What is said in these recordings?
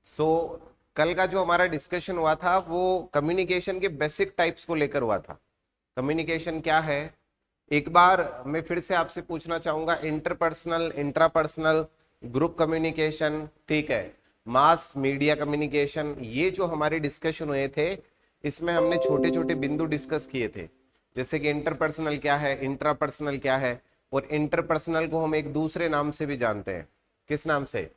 सो कल का जो हमारा डिस्कशन हुआ था वो कम्युनिकेशन के बेसिक टाइप्स को लेकर हुआ था। कम्युनिकेशन क्या है, एक बार मैं फिर से आपसे पूछना चाहूंगा। इंटरपर्सनल, इंट्रापर्सनल, ग्रुप कम्युनिकेशन, ठीक है, मास मीडिया कम्युनिकेशन, ये जो हमारे डिस्कशन हुए थे इसमें हमने छोटे छोटे बिंदु डिस्कस किए थे। जैसे कि इंटरपर्सनल क्या है, इंट्रापर्सनल क्या है, और इंटरपर्सनल को हम एक दूसरे नाम से भी जानते हैं। किस नाम से?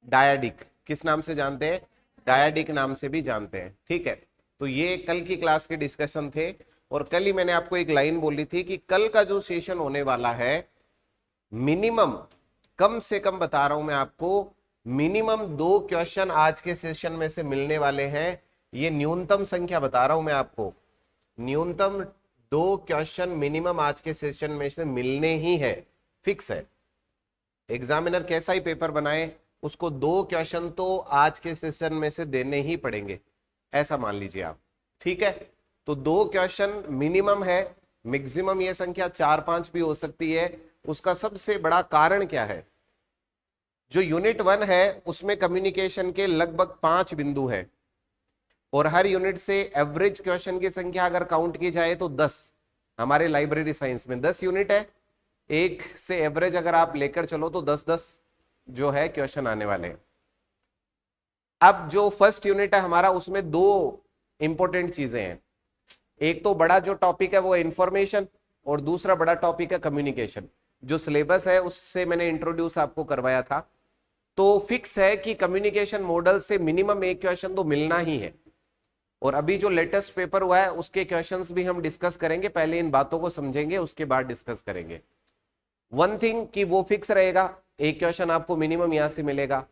डायाडिक। किस नाम से जानते हैं? डायाडिक नाम से भी जानते हैं। ठीक है, तो ये कल की क्लास के डिस्कशन थे। और कल ही मैंने आपको एक लाइन बोली थी कि कल का जो सेशन होने वाला है, मिनिमम, कम से कम बता रहा हूं मैं आपको, मिनिमम 2 क्वेश्चन आज के सेशन में से मिलने वाले हैं। ये न्यूनतम संख्या बता रहा हूं मैं आपको, न्यूनतम 2 क्वेश्चन मिनिमम आज के सेशन में से मिलने ही है, फिक्स है। एग्जामिनर कैसा ही पेपर बनाए, उसको 2 क्वेश्चन तो आज के सेशन में से देने ही पड़ेंगे, ऐसा मान लीजिए आप। ठीक है, तो 2 क्वेश्चन मिनिमम है। मैक्सिमम ये संख्या 4-5 भी हो सकती है। उसका सबसे बड़ा कारण क्या है? जो यूनिट 1 है उसमें कम्युनिकेशन के लगभग 5 बिंदु है, और हर यूनिट से एवरेज क्वेश्चन की संख्या अगर काउंट की जाए तो 10। हमारे लाइब्रेरी साइंस में 10 यूनिट है, एक से एवरेज अगर आप लेकर चलो तो 10-10 जो है क्वेश्चन आने वाले हैं। अब जो फर्स्ट यूनिट है हमारा, उसमें 2 इंपॉर्टेंट चीजें हैं। एक तो बड़ा जो टॉपिक है वो इंफॉर्मेशन, और दूसरा बड़ा टॉपिक है कम्युनिकेशन। जो सिलेबस है उससे मैंने इंट्रोड्यूस आपको करवाया था। तो फिक्स है कि कम्युनिकेशन मॉडल से मिनिमम एक क्वेश्चन तो मिलना ही है। और अभी जो लेटेस्ट पेपर हुआ है उसके क्वेश्चंस भी हम डिस्कस करेंगे। पहले इन बातों को समझेंगे, उसके बाद डिस्कस करेंगे। वन थिंग कि वो फिक्स रहेगा, एक क्वेश्चन आपको मिनिमम यहां से मिलेगा।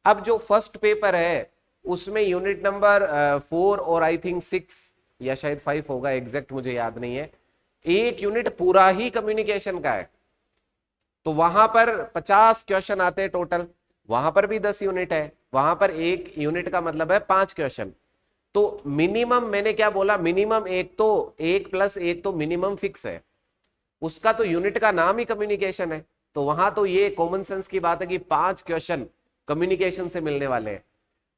अब जो फर्स्ट पेपर है उसमें यूनिट नंबर 4 और आई थिंक 6 या शायद 5 होगा, एग्जैक्ट मुझे याद नहीं है, एक यूनिट पूरा ही कम्युनिकेशन का है। तो वहां पर 50 क्वेश्चन आते हैं टोटल, वहां पर भी 10 यूनिट है, वहां पर एक यूनिट का मतलब है 5 क्वेश्चन। तो मिनिमम, मैंने क्या बोला, मिनिमम एक तो, 1+1 तो मिनिमम फिक्स है। उसका तो यूनिट का नाम ही कम्युनिकेशन है, तो वहां तो ये कॉमन सेंस की बात है कि 5 क्वेश्चन कम्युनिकेशन से मिलने वाले हैं।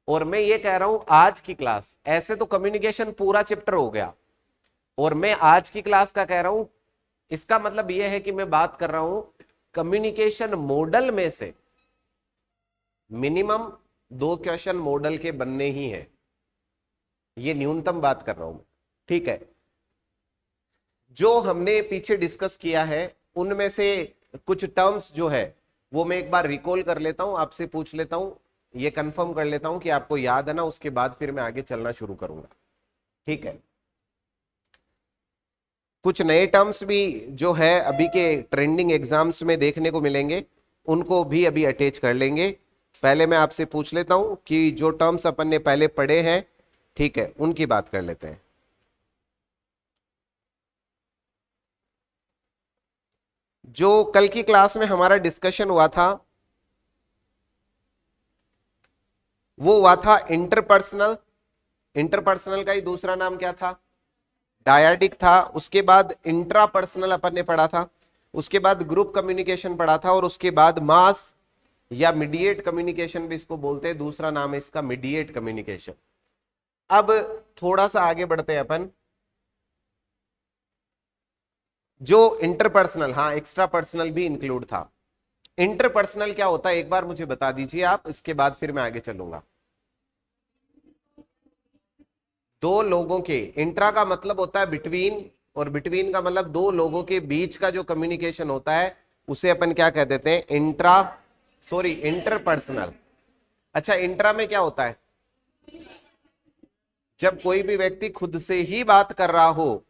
और मैं ये कह रहा हूं आज की क्लास, ऐसे तो कम्युनिकेशन पूरा चैप्टर हो गया, और मैं आज की क्लास का कह रहा हूं, इसका मतलब यह है कि मैं बात कर रहा हूं कम्युनिकेशन मॉडल में से मिनिमम 2 क्वेश्चन मॉडल के बनने ही है। ये न्यूनतम बात कर रहा हूं मैं। ठीक है, जो हमने पीछे डिस्कस किया है उनमें से कुछ टर्म्स जो है वो मैं एक बार रिकॉल कर लेता हूं, आपसे पूछ लेता हूं, ये कंफर्म कर लेता हूं कि आपको याद है ना, उसके बाद फिर मैं आगे चलना शुरू करूंगा। ठीक है, कुछ नए टर्म्स भी जो है अभी के ट्रेंडिंग एग्जाम्स में देखने को मिलेंगे, उनको भी अभी अटैच कर लेंगे। पहले मैं आपसे पूछ लेता हूं कि जो टर्म्स अपन ने पहले पढ़े हैं, ठीक है, उनकी बात कर लेते हैं। जो कल की क्लास में हमारा डिस्कशन हुआ था वो हुआ था इंटरपर्सनल। इंटरपर्सनल का ही दूसरा नाम क्या था? डायाडिक था। उसके बाद इंट्रापर्सनल अपन ने पढ़ा था, उसके बाद ग्रुप कम्युनिकेशन पढ़ा था, और उसके बाद मास या मीडिएट कम्युनिकेशन भी इसको बोलते हैं, दूसरा नाम है इसका मीडिएट कम्युनिकेशन। अब थोड़ा सा आगे बढ़ते हैं अपन। जो इंटरपर्सनल, हाँ, एक्स्ट्रा पर्सनल भी इंक्लूड था। इंटरपर्सनल क्या होता है एक बार मुझे बता दीजिए आप, इसके बाद फिर मैं आगे चलूंगा। 2 लोगों के, इंट्रा का मतलब होता है बिटवीन, और बिटवीन का मतलब 2 लोगों के बीच का जो कम्युनिकेशन होता है उसे अपन क्या कह देते हैं? Intra, sorry, interpersonal. अच्छा, इंट्रा में क्या होता है? जब कोई भी व्यक्ति खुद से ही बात कर रहा हो,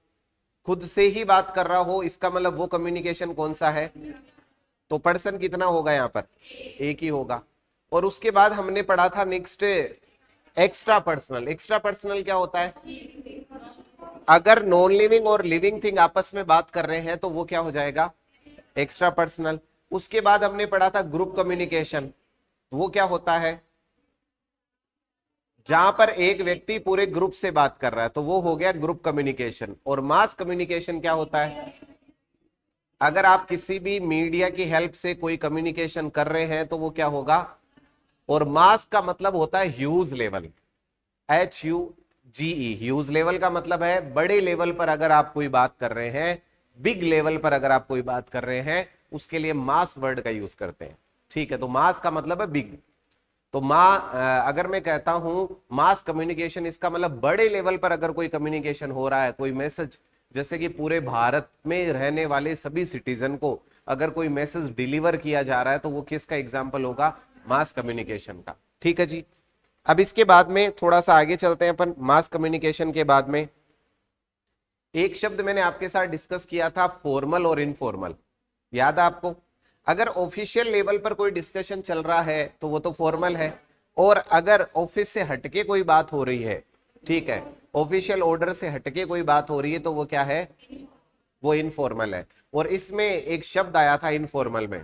खुद से ही बात कर रहा हो, इसका मतलब वो कम्युनिकेशन कौन सा है? तो पर्सन कितना होगा यहां पर? एक ही होगा। और उसके बाद हमने पढ़ा था next extra personal. Extra personal क्या होता है? अगर नॉन लिविंग और लिविंग थिंग आपस में बात कर रहे हैं तो वो क्या हो जाएगा? Extra personal. उसके बाद हमने पढ़ा था ग्रुप कम्युनिकेशन। वो क्या होता है? जहां पर एक व्यक्ति पूरे ग्रुप से बात कर रहा है, तो वो हो गया ग्रुप कम्युनिकेशन। और मास कम्युनिकेशन क्या होता है? अगर आप किसी भी मीडिया की हेल्प से कोई कम्युनिकेशन कर रहे हैं तो वो क्या होगा? और मास का मतलब होता है huge level, HUGE। Huge level का मतलब है बड़े लेवल पर अगर आप कोई बात कर रहे हैं, बिग लेवल पर अगर आप कोई बात कर रहे हैं, उसके लिए मास वर्ड का यूज करते हैं। ठीक है, तो मास का मतलब है बिग। तो अगर मैं कहता हूं मास कम्युनिकेशन, इसका मतलब बड़े लेवल पर अगर कोई कम्युनिकेशन हो रहा है, कोई मैसेज, जैसे कि पूरे भारत में रहने वाले सभी सिटीजन को अगर कोई मैसेज डिलीवर किया जा रहा है, तो वो किसका एग्जाम्पल होगा? मास कम्युनिकेशन का। ठीक है जी। अब इसके बाद में थोड़ा सा आगे चलते हैं अपन। मास कम्युनिकेशन के बाद में एक शब्द मैंने आपके साथ डिस्कस किया था, फॉर्मल और इनफॉर्मल। याद है आपको? अगर ऑफिशियल लेवल पर कोई डिस्कशन चल रहा है तो वो तो फॉर्मल है, और अगर ऑफिस से हटके कोई बात हो रही है, ठीक है, ऑफिशियल ऑर्डर से हटके कोई बात हो रही है, तो वो क्या है? वो इनफॉर्मल है। और इसमें एक शब्द आया था इनफॉर्मल में,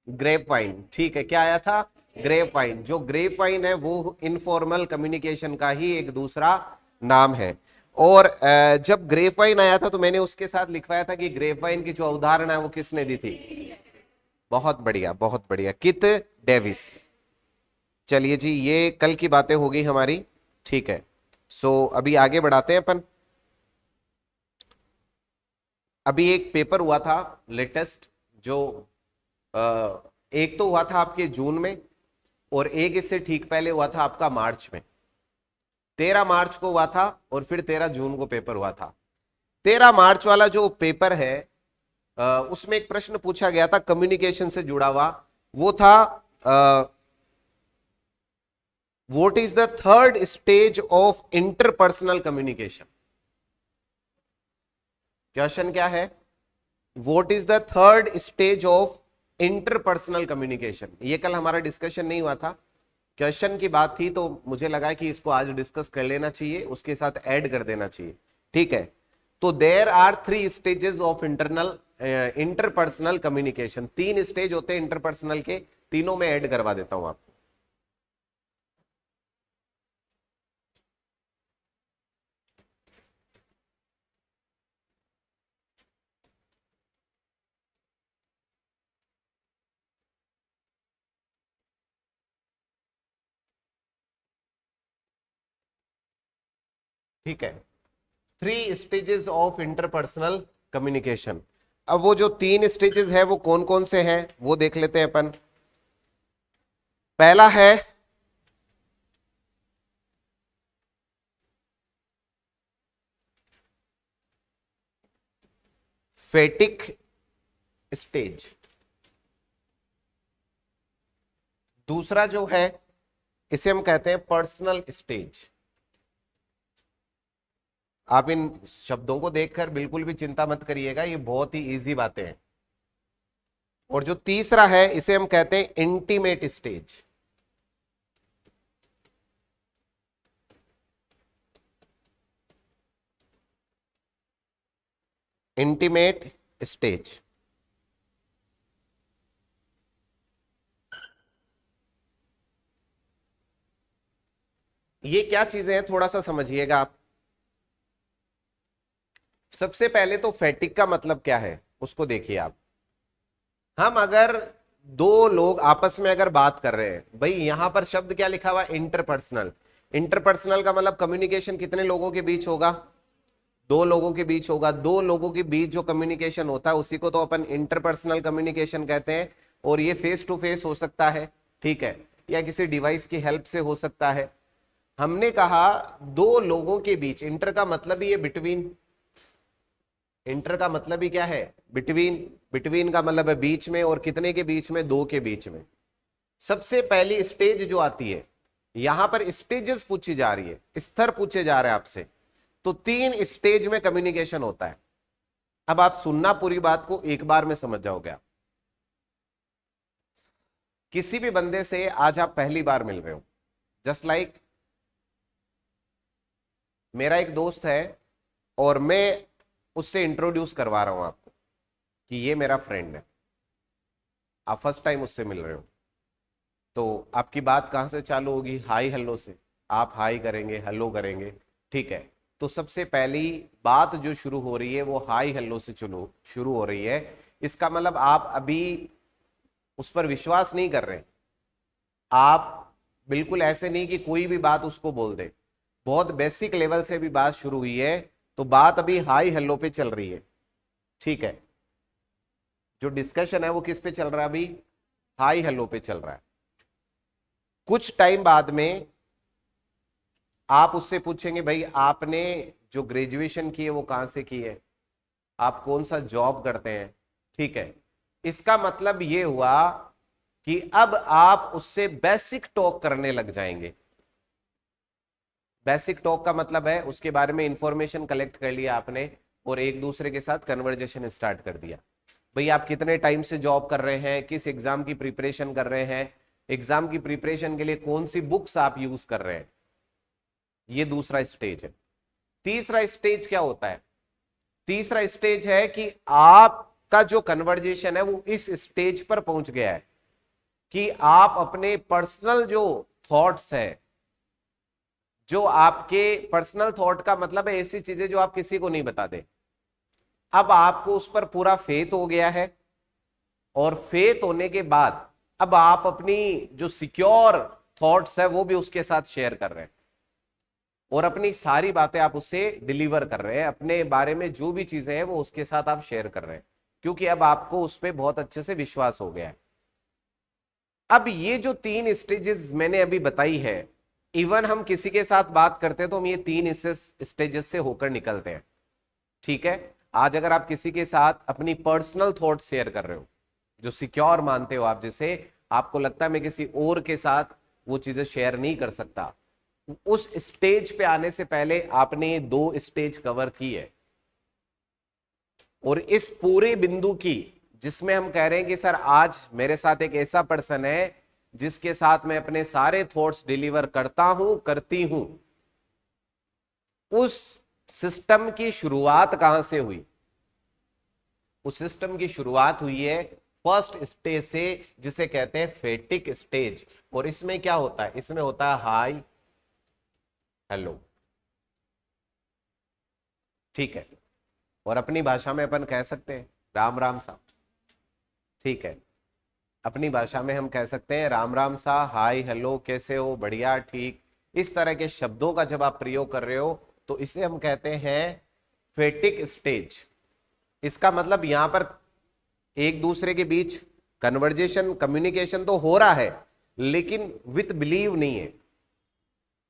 ग्रेप वाइन। ठीक है, क्या आया था? Grape wine. जो ग्रेप वाइन है वो इनफॉर्मल कम्युनिकेशन का ही एक दूसरा नाम है। और जब ग्रेप वाइन आया था तो मैंने उसके साथ लिखवाया था कि ग्रेप वाइन की जो अवधारणा है वो किसने दी थी? बहुत बढ़िया, बहुत बढ़िया, किथ डेविस। चलिए जी, ये कल की बातें हो गई हमारी। ठीक है, सो अभी आगे बढ़ाते हैं अपन। अभी एक पेपर हुआ था लेटेस्ट, जो एक तो हुआ था आपके जून में, और एक इससे ठीक पहले हुआ था आपका मार्च में। 13 मार्च को हुआ था और फिर 13 जून को पेपर हुआ था। 13 मार्च वाला जो पेपर है, उसमें एक प्रश्न पूछा गया था कम्युनिकेशन से जुड़ा हुआ। वो था what is the third stage of interpersonal communication. Question क्या है? What is the third stage of interpersonal communication. ये कल हमारा डिस्कशन नहीं हुआ था, क्वेश्चन की बात थी, तो मुझे लगा कि इसको आज डिस्कस कर लेना चाहिए, उसके साथ ऐड कर देना चाहिए। ठीक है, तो there are 3 stages of interpersonal communication. 3 stage होते हैं इंटरपर्सनल के, तीनों में ऐड करवा देता हूं आपको। ठीक है, 3 स्टेजेस ऑफ इंटरपर्सनल कम्युनिकेशन। अब वो जो 3 स्टेजेस है वो कौन कौन से हैं वो देख लेते हैं अपन। पहला है फेटिक स्टेज। दूसरा जो है, इसे हम कहते हैं पर्सनल स्टेज। आप इन शब्दों को देखकर बिल्कुल भी चिंता मत करिएगा, ये बहुत ही इजी बातें हैं। और जो तीसरा है, इसे हम कहते हैं इंटीमेट स्टेज। Intimate stage. ये क्या चीजें हैं थोड़ा सा समझिएगा आप। सबसे पहले तो फैटिक का मतलब क्या है उसको देखिए आप। हम अगर दो लोग आपस में अगर बात कर रहे हैं, भाई यहां पर शब्द क्या लिखा हुआ? इंटरपर्सनल। इंटरपर्सनल का मतलब कम्युनिकेशन कितने लोगों के बीच होगा? 2 लोगों के बीच होगा। 2 लोगों के बीच जो कम्युनिकेशन होता है उसी को तो अपन इंटरपर्सनल कम्युनिकेशन कहते हैं। और ये फेस टू फेस हो सकता है, ठीक है, या किसी डिवाइस की हेल्प से हो सकता है। हमने कहा 2 लोगों के बीच, इंटर का मतलब ही है बिटवीन। इंटर का मतलब ही क्या है? बिटवीन। बिटवीन का मतलब है बीच में, और कितने के बीच में? 2 के बीच में। सबसे पहली स्टेज जो आती है, यहां पर स्टेजेस पूछी जा रही है, स्तर पूछे जा रहे हैं आपसे, तो 3 स्टेज में कम्युनिकेशन होता है। अब आप सुनना पूरी बात को, एक बार में समझ जाओगे आप। किसी भी बंदे से आज आप पहली बार मिल रहे हो, जस्ट लाइक मेरा एक दोस्त है और मैं उससे इंट्रोड्यूस करवा रहा हूं आपको कि ये मेरा फ्रेंड है। आप फर्स्ट टाइम उससे मिल रहे हो, तो आपकी बात कहां से चालू होगी? हाई हेलो से। आप हाई करेंगे, हेलो करेंगे, ठीक है। तो सबसे पहली बात जो शुरू हो रही है वो हाई हेलो से शुरू हो रही है। इसका मतलब आप अभी उस पर विश्वास नहीं कर रहे, आप बिल्कुल ऐसे नहीं कि कोई भी बात उसको बोल दे, बहुत बेसिक लेवल से भी बात शुरू हुई है, तो बात अभी हाई हेलो पे चल रही है, ठीक है। जो डिस्कशन है वो किस पे चल रहा है अभी, हाई हेलो पे चल रहा है। कुछ टाइम बाद में आप उससे पूछेंगे भाई आपने जो ग्रेजुएशन की है वो कहां से की है, आप कौन सा जॉब करते हैं, ठीक है। इसका मतलब ये हुआ कि अब आप उससे बेसिक टॉक करने लग जाएंगे। बेसिक टॉक का मतलब है उसके बारे में इंफॉर्मेशन कलेक्ट कर लिया आपने और एक दूसरे के साथ कन्वर्जेशन स्टार्ट कर दिया। भाई आप कितने टाइम से जॉब कर रहे हैं, किस एग्जाम की प्रिपरेशन कर रहे हैं, एग्जाम की प्रिपरेशन के लिए कौन सी बुक्स आप यूज कर रहे हैं, ये दूसरा स्टेज है। तीसरा स्टेज क्या होता है, तीसरा स्टेज है कि आपका जो कन्वर्जेशन है वो इस स्टेज पर पहुंच गया है कि आप अपने पर्सनल जो थॉट्स है, जो आपके पर्सनल थॉट का मतलब है ऐसी चीजें जो आप किसी को नहीं बताते, अब आपको उस पर पूरा फेथ हो गया है। और फेथ होने के बाद अब आप अपनी जो सिक्योर थॉट्स है वो भी उसके साथ शेयर कर रहे हैं और अपनी सारी बातें आप उससे डिलीवर कर रहे हैं, अपने बारे में जो भी चीजें हैं वो उसके साथ आप शेयर कर रहे हैं, क्योंकि अब आपको उस पर बहुत अच्छे से विश्वास हो गया है। अब ये जो 3 स्टेजेस मैंने अभी बताई है, इवन हम किसी के साथ बात करते हैं तो हम ये 3 स्टेजेस से होकर निकलते हैं, ठीक है। आज अगर आप किसी के साथ अपनी पर्सनल थॉट शेयर कर रहे हो, जो सिक्योर मानते हो आप, जिसे आपको लगता है मैं किसी और के साथ वो चीजें शेयर नहीं कर सकता, उस स्टेज पे आने से पहले आपने 2 स्टेज कवर की है। और इस पूरे बिंदु की, जिसमें हम कह रहे हैं कि सर आज मेरे साथ एक ऐसा पर्सन है जिसके साथ मैं अपने सारे थॉट्स डिलीवर करता हूं, करती हूं, उस सिस्टम की शुरुआत कहां से हुई, उस सिस्टम की शुरुआत हुई है फर्स्ट स्टेज से, जिसे कहते हैं फेटिक स्टेज। और इसमें क्या होता है, इसमें होता है हाई हेलो, ठीक है। और अपनी भाषा में अपन कह सकते हैं राम राम सा, ठीक है। अपनी भाषा में हम कह सकते हैं राम राम सा, हाय हेलो, कैसे हो, बढ़िया, ठीक। इस तरह के शब्दों का जब आप प्रयोग कर रहे हो तो इसे हम कहते हैं फेटिक स्टेज। इसका मतलब यहां पर एक दूसरे के बीच कन्वर्जेशन, कम्युनिकेशन तो हो रहा है, लेकिन विथ बिलीव नहीं है।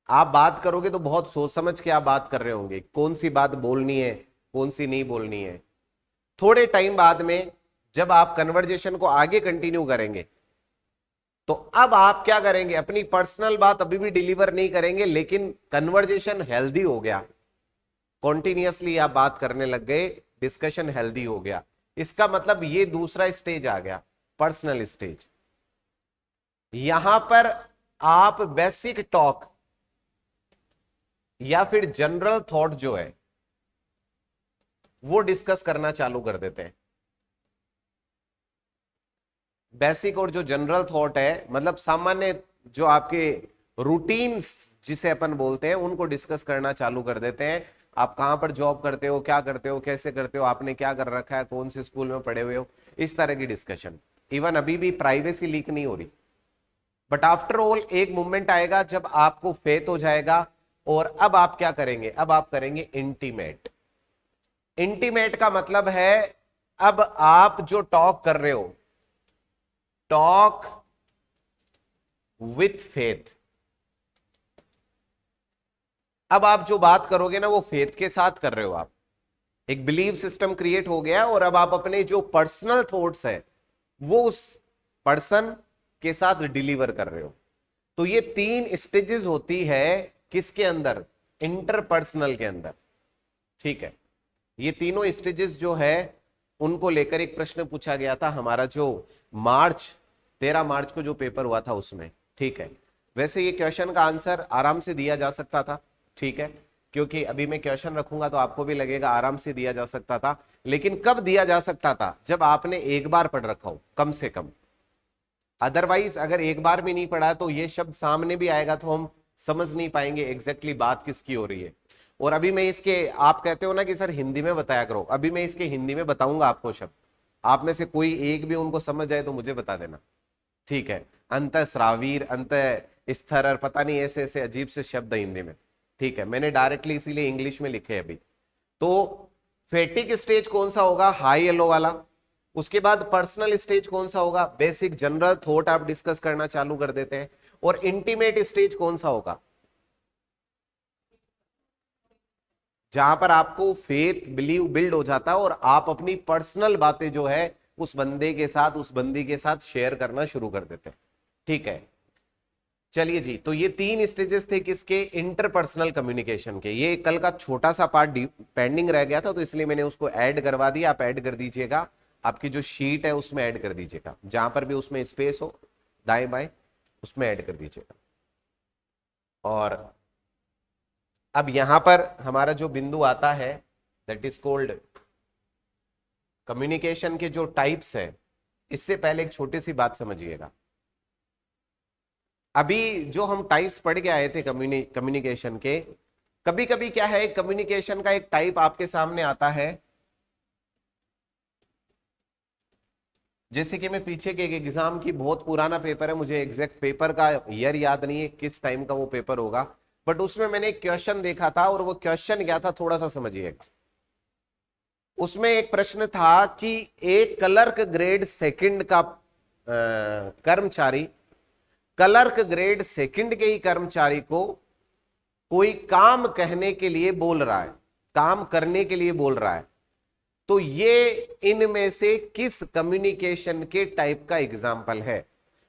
आप बात करोगे तो बहुत सोच समझ के आप बात कर रहे होंगे, कौन सी बात बोलनी है, कौन सी नहीं बोलनी है। थोड़े टाइम बाद में जब आप कन्वर्जेशन को आगे कंटिन्यू करेंगे तो अब आप क्या करेंगे, अपनी पर्सनल बात अभी भी डिलीवर नहीं करेंगे, लेकिन कन्वर्जेशन हेल्दी हो गया, कॉन्टिन्यूअसली आप बात करने लग गए, डिस्कशन हेल्दी हो गया। इसका मतलब ये दूसरा स्टेज आ गया, पर्सनल स्टेज। यहां पर आप बेसिक टॉक या फिर जनरल थॉट जो है वो डिस्कस करना चालू कर देते हैं। बेसिक और जो जनरल थॉट है, मतलब सामान्य जो आपके रूटीन्स जिसे अपन बोलते हैं, उनको डिस्कस करना चालू कर देते हैं। आप कहां पर जॉब करते हो, क्या करते हो, कैसे करते हो, आपने क्या कर रखा है, कौन से स्कूल में पढ़े हुए हो, इस तरह की डिस्कशन। इवन अभी भी प्राइवेसी लीक नहीं हो रही, बट आफ्टर ऑल एक मूवमेंट आएगा जब आपको फेथ हो जाएगा और अब आप क्या करेंगे, अब आप करेंगे इंटीमेट। इंटीमेट का मतलब है अब आप जो टॉक कर रहे हो, टॉक विथ फेथ। अब आप जो बात करोगे ना वो फेथ के साथ कर रहे हो, आप एक बिलीव सिस्टम क्रिएट हो गया और अब आप अपने जो पर्सनल थॉट्स है वो उस पर्सन के साथ डिलीवर कर रहे हो। तो ये 3 स्टेजेस होती है किसके अंदर, इंटरपर्सनल के अंदर, ठीक है। ये तीनों स्टेजेस जो है उनको लेकर एक प्रश्न पूछा गया था हमारा जो 13 मार्च को जो पेपर हुआ था उसमें, ठीक है। वैसे ये क्वेश्चन का आंसर आराम से दिया जा सकता था, ठीक है, क्योंकि अभी मैं क्वेश्चन रखूंगा तो आपको भी लगेगा आराम से दिया जा सकता था। लेकिन कब दिया जा सकता था, जब आपने एक बार पढ़ रखा हो कम से कम। अदरवाइज अगर एक बार भी नहीं पढ़ा तो ये शब्द सामने भी आएगा तो हम समझ नहीं पाएंगे एग्जैक्टली बात किसकी हो रही है। और अभी मैं इसके, आप कहते हो ना कि सर हिंदी में बताया करो, अभी मैं इसके हिंदी में बताऊंगा आपको शब्द, आप में से कोई एक भी उनको समझ जाए तो मुझे बता देना, ठीक है। अंतःस्रावीर, अंत स्तर, और पता नहीं ऐसे ऐसे अजीब से शब्द है हिंदी में, ठीक है, मैंने डायरेक्टली इसीलिए इंग्लिश में लिखे अभी। तो फेटिक स्टेज कौन सा होगा? हाई येलो वाला। उसके बाद पर्सनल स्टेज कौन सा होगा? बेसिक जनरल थॉट आप डिस्कस करना चालू कर देते हैं। और इंटीमेट स्टेज कौन सा होगा? जहां पर आपको फेथ बिलीव बिल्ड हो जाता है और आप अपनी पर्सनल बातें जो है उस बंदे के साथ, उस बंदी के साथ शेयर करना शुरू कर देते हैं, ठीक है। चलिए जी, तो ये 3 स्टेजेस थे किसके? इंटरपर्सनल कम्युनिकेशन के। ये कल का छोटा सा पार्ट पेंडिंग रह गया था, तो इसलिए मैंने उसको ऐड करवा दिया। आप ऐड कर दीजिएगा, आपकी जो शीट है उसमें ऐड कर दीजिएगा, जहां पर भी उसमें स्पेस हो दाएं बाएं उसमें ऐड कर दीजिएगा। और अब यहां पर हमारा जो बिंदु आता है दैट इज कॉल्ड कम्युनिकेशन के जो टाइप्स है। इससे पहले एक छोटी सी बात समझिएगा। अभी जो हम टाइप्स पढ़ के आए थे कम्युनिकेशन के, कभी कभी क्या है, कम्युनिकेशन का एक टाइप आपके सामने आता है, जैसे कि मैं पीछे के एक एग्जाम की, बहुत पुराना पेपर है, मुझे एग्जैक्ट पेपर का ईयर याद नहीं है किस टाइम का वो पेपर होगा, बट उसमें मैंने एक क्वेश्चन देखा था, और वो क्वेश्चन क्या था थोड़ा सा समझिएगा। उसमें एक प्रश्न था कि एक क्लर्क ग्रेड सेकंड का कर्मचारी, क्लर्क ग्रेड सेकंड के ही कर्मचारी को कोई काम कहने के लिए बोल रहा है, काम करने के लिए बोल रहा है, तो ये इनमें से किस कम्युनिकेशन के टाइप का एग्जाम्पल है?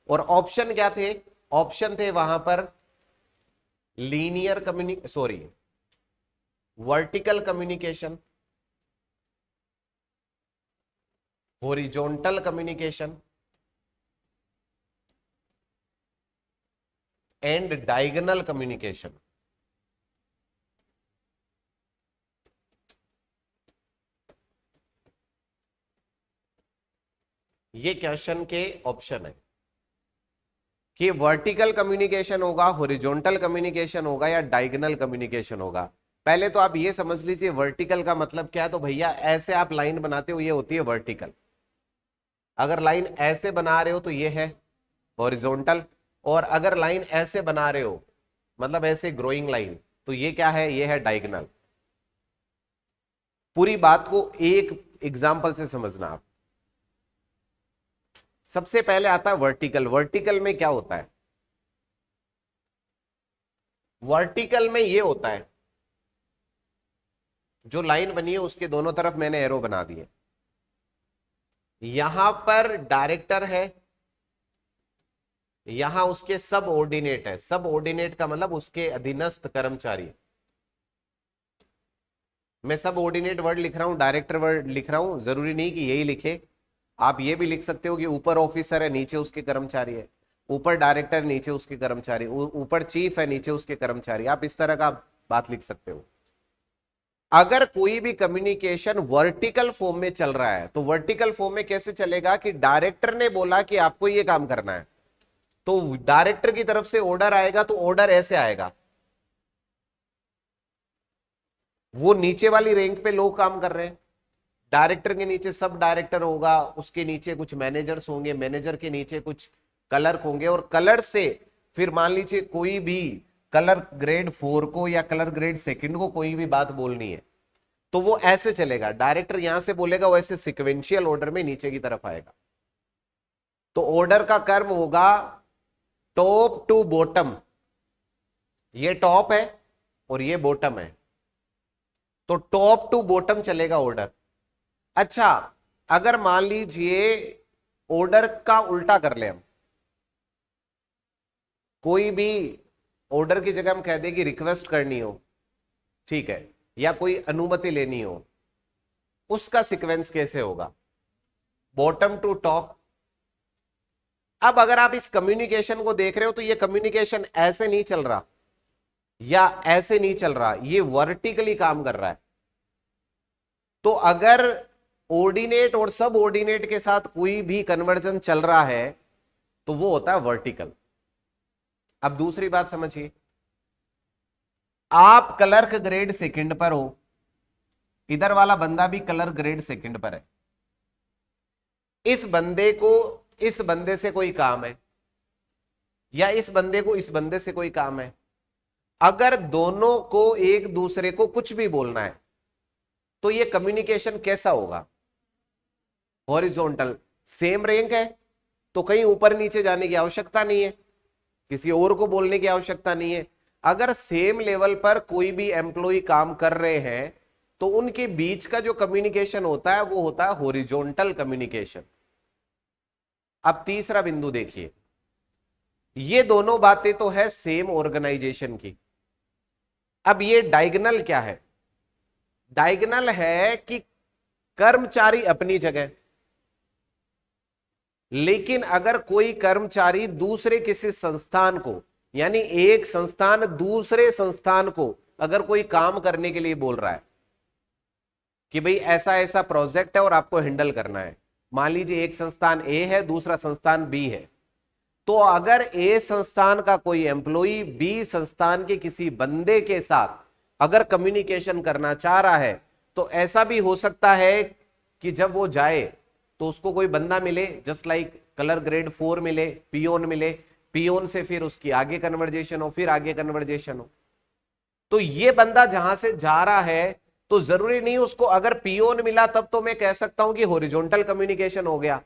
और ऑप्शन क्या थे? ऑप्शन थे वहां पर linear vertical communication, horizontal communication and diagonal communication. ये क्वेश्चन के ऑप्शन है कि वर्टिकल कम्युनिकेशन होगा, हॉरिजॉन्टल कम्युनिकेशन होगा, या डायगोनल कम्युनिकेशन होगा। पहले तो आप ये समझ लीजिए वर्टिकल का मतलब क्या है। तो भैया ऐसे आप लाइन बनाते हो, ये होती है वर्टिकल। अगर लाइन ऐसे बना रहे हो तो ये है हॉरिजॉन्टल, और अगर लाइन ऐसे बना रहे हो मतलब ऐसे ग्रोइंग लाइन, तो ये क्या है? ये है डायगोनल। पूरी बात को एक एग्जांपल से समझना आप। सबसे पहले आता है वर्टिकल। वर्टिकल में क्या होता है? वर्टिकल में ये होता है, जो लाइन बनी है उसके दोनों तरफ मैंने एरो बना दिए। यहां पर डायरेक्टर है, यहां उसके सब ऑर्डिनेट है। सब ऑर्डिनेट का मतलब उसके अधीनस्थ कर्मचारी। मैं सब ऑर्डिनेट वर्ड लिख रहा हूं, डायरेक्टर वर्ड लिख रहा हूं, जरूरी नहीं कि यही लिखे। आप ये भी लिख सकते हो कि ऊपर ऑफिसर है, नीचे उसके कर्मचारी है, ऊपर डायरेक्टर, नीचे उसके कर्मचारी, ऊपर चीफ है, नीचे उसके कर्मचारी। आप इस तरह का बात लिख सकते हो। अगर कोई भी कम्युनिकेशन वर्टिकल फॉर्म में चल रहा है, तो वर्टिकल फॉर्म में कैसे चलेगा कि डायरेक्टर ने बोला कि आपको ये काम करना है, तो डायरेक्टर की तरफ से ऑर्डर आएगा, तो ऑर्डर ऐसे आएगा। वो नीचे वाली रैंक पे लोग काम कर रहे हैं, डायरेक्टर के नीचे सब डायरेक्टर होगा, उसके नीचे कुछ मैनेजर्स होंगे, मैनेजर के नीचे कुछ क्लर्क होंगे, और कलर से फिर मान लीजिए कोई भी कलर ग्रेड 4 को या कलर ग्रेड सेकंड को कोई भी बात बोलनी है, तो वो ऐसे चलेगा। डायरेक्टर यहां से बोलेगा, वैसे सिक्वेंशियल ऑर्डर में नीचे की तरफ आएगा। तो ऑर्डर का क्रम होगा टॉप टू बॉटम। ये टॉप है और ये बॉटम है, तो टॉप टू बॉटम चलेगा ऑर्डर। अच्छा, अगर मान लीजिए ऑर्डर का उल्टा कर ले हम, कोई भी ऑर्डर की जगह हम कह दें कि रिक्वेस्ट करनी हो, ठीक है, या कोई अनुमति लेनी हो, उसका सीक्वेंस कैसे होगा? Bottom to top. अब अगर आप इस कम्युनिकेशन को देख रहे हो, तो ये कम्युनिकेशन ऐसे नहीं चल रहा या ऐसे नहीं चल रहा, ये वर्टिकली काम कर रहा है। तो अगर ऑर्डिनेट और सब ऑर्डिनेट के साथ कोई भी कन्वर्जन चल रहा है, तो वो होता है वर्टिकल। अब दूसरी बात समझिए, आप क्लर्क ग्रेड सेकंड पर हो, इधर वाला बंदा भी क्लर्क ग्रेड सेकंड पर है। इस बंदे से कोई काम है, या इस बंदे को इस बंदे से कोई काम है। अगर दोनों को एक दूसरे को कुछ भी बोलना है तो ये कम्युनिकेशन कैसा होगा? हॉरिजॉन्टल। सेम रैंक है तो कहीं ऊपर नीचे जाने की आवश्यकता नहीं है, किसी और को बोलने की आवश्यकता नहीं है। अगर सेम लेवल पर कोई भी एम्प्लॉय काम कर रहे हैं तो उनके बीच का जो कम्युनिकेशन होता है वो होता है हॉरिजॉन्टल कम्युनिकेशन। अब तीसरा बिंदु देखिए, ये दोनों बातें तो है सेम ऑर्गेनाइजेशन की। अब ये डायगोनल क्या है? डायगोनल है कि कर्मचारी अपनी जगह, लेकिन अगर कोई कर्मचारी दूसरे किसी संस्थान को, यानी एक संस्थान दूसरे संस्थान को अगर कोई काम करने के लिए बोल रहा है कि भाई ऐसा ऐसा प्रोजेक्ट है और आपको हैंडल करना है, मान लीजिए एक संस्थान ए है दूसरा संस्थान बी है, तो अगर ए संस्थान का कोई एम्प्लॉई बी संस्थान के किसी बंदे के साथ अगर कम्युनिकेशन करना चाह रहा है तो ऐसा भी हो सकता है कि जब वो जाए तो उसको कोई बंदा मिले, जस्ट लाइक कलर ग्रेड 4 मिले, पियोन मिले, पियोन से फिर उसकी आगे कन्वर्जेशन हो, फिर आगे कन्वर्जेशन हो। तो ये बंदा जहां से जा रहा है तो जरूरी नहीं उसको अगर पियोन मिला तब तो मैं कह सकता हूं कि हॉरिजॉन्टल कम्युनिकेशन हो गया,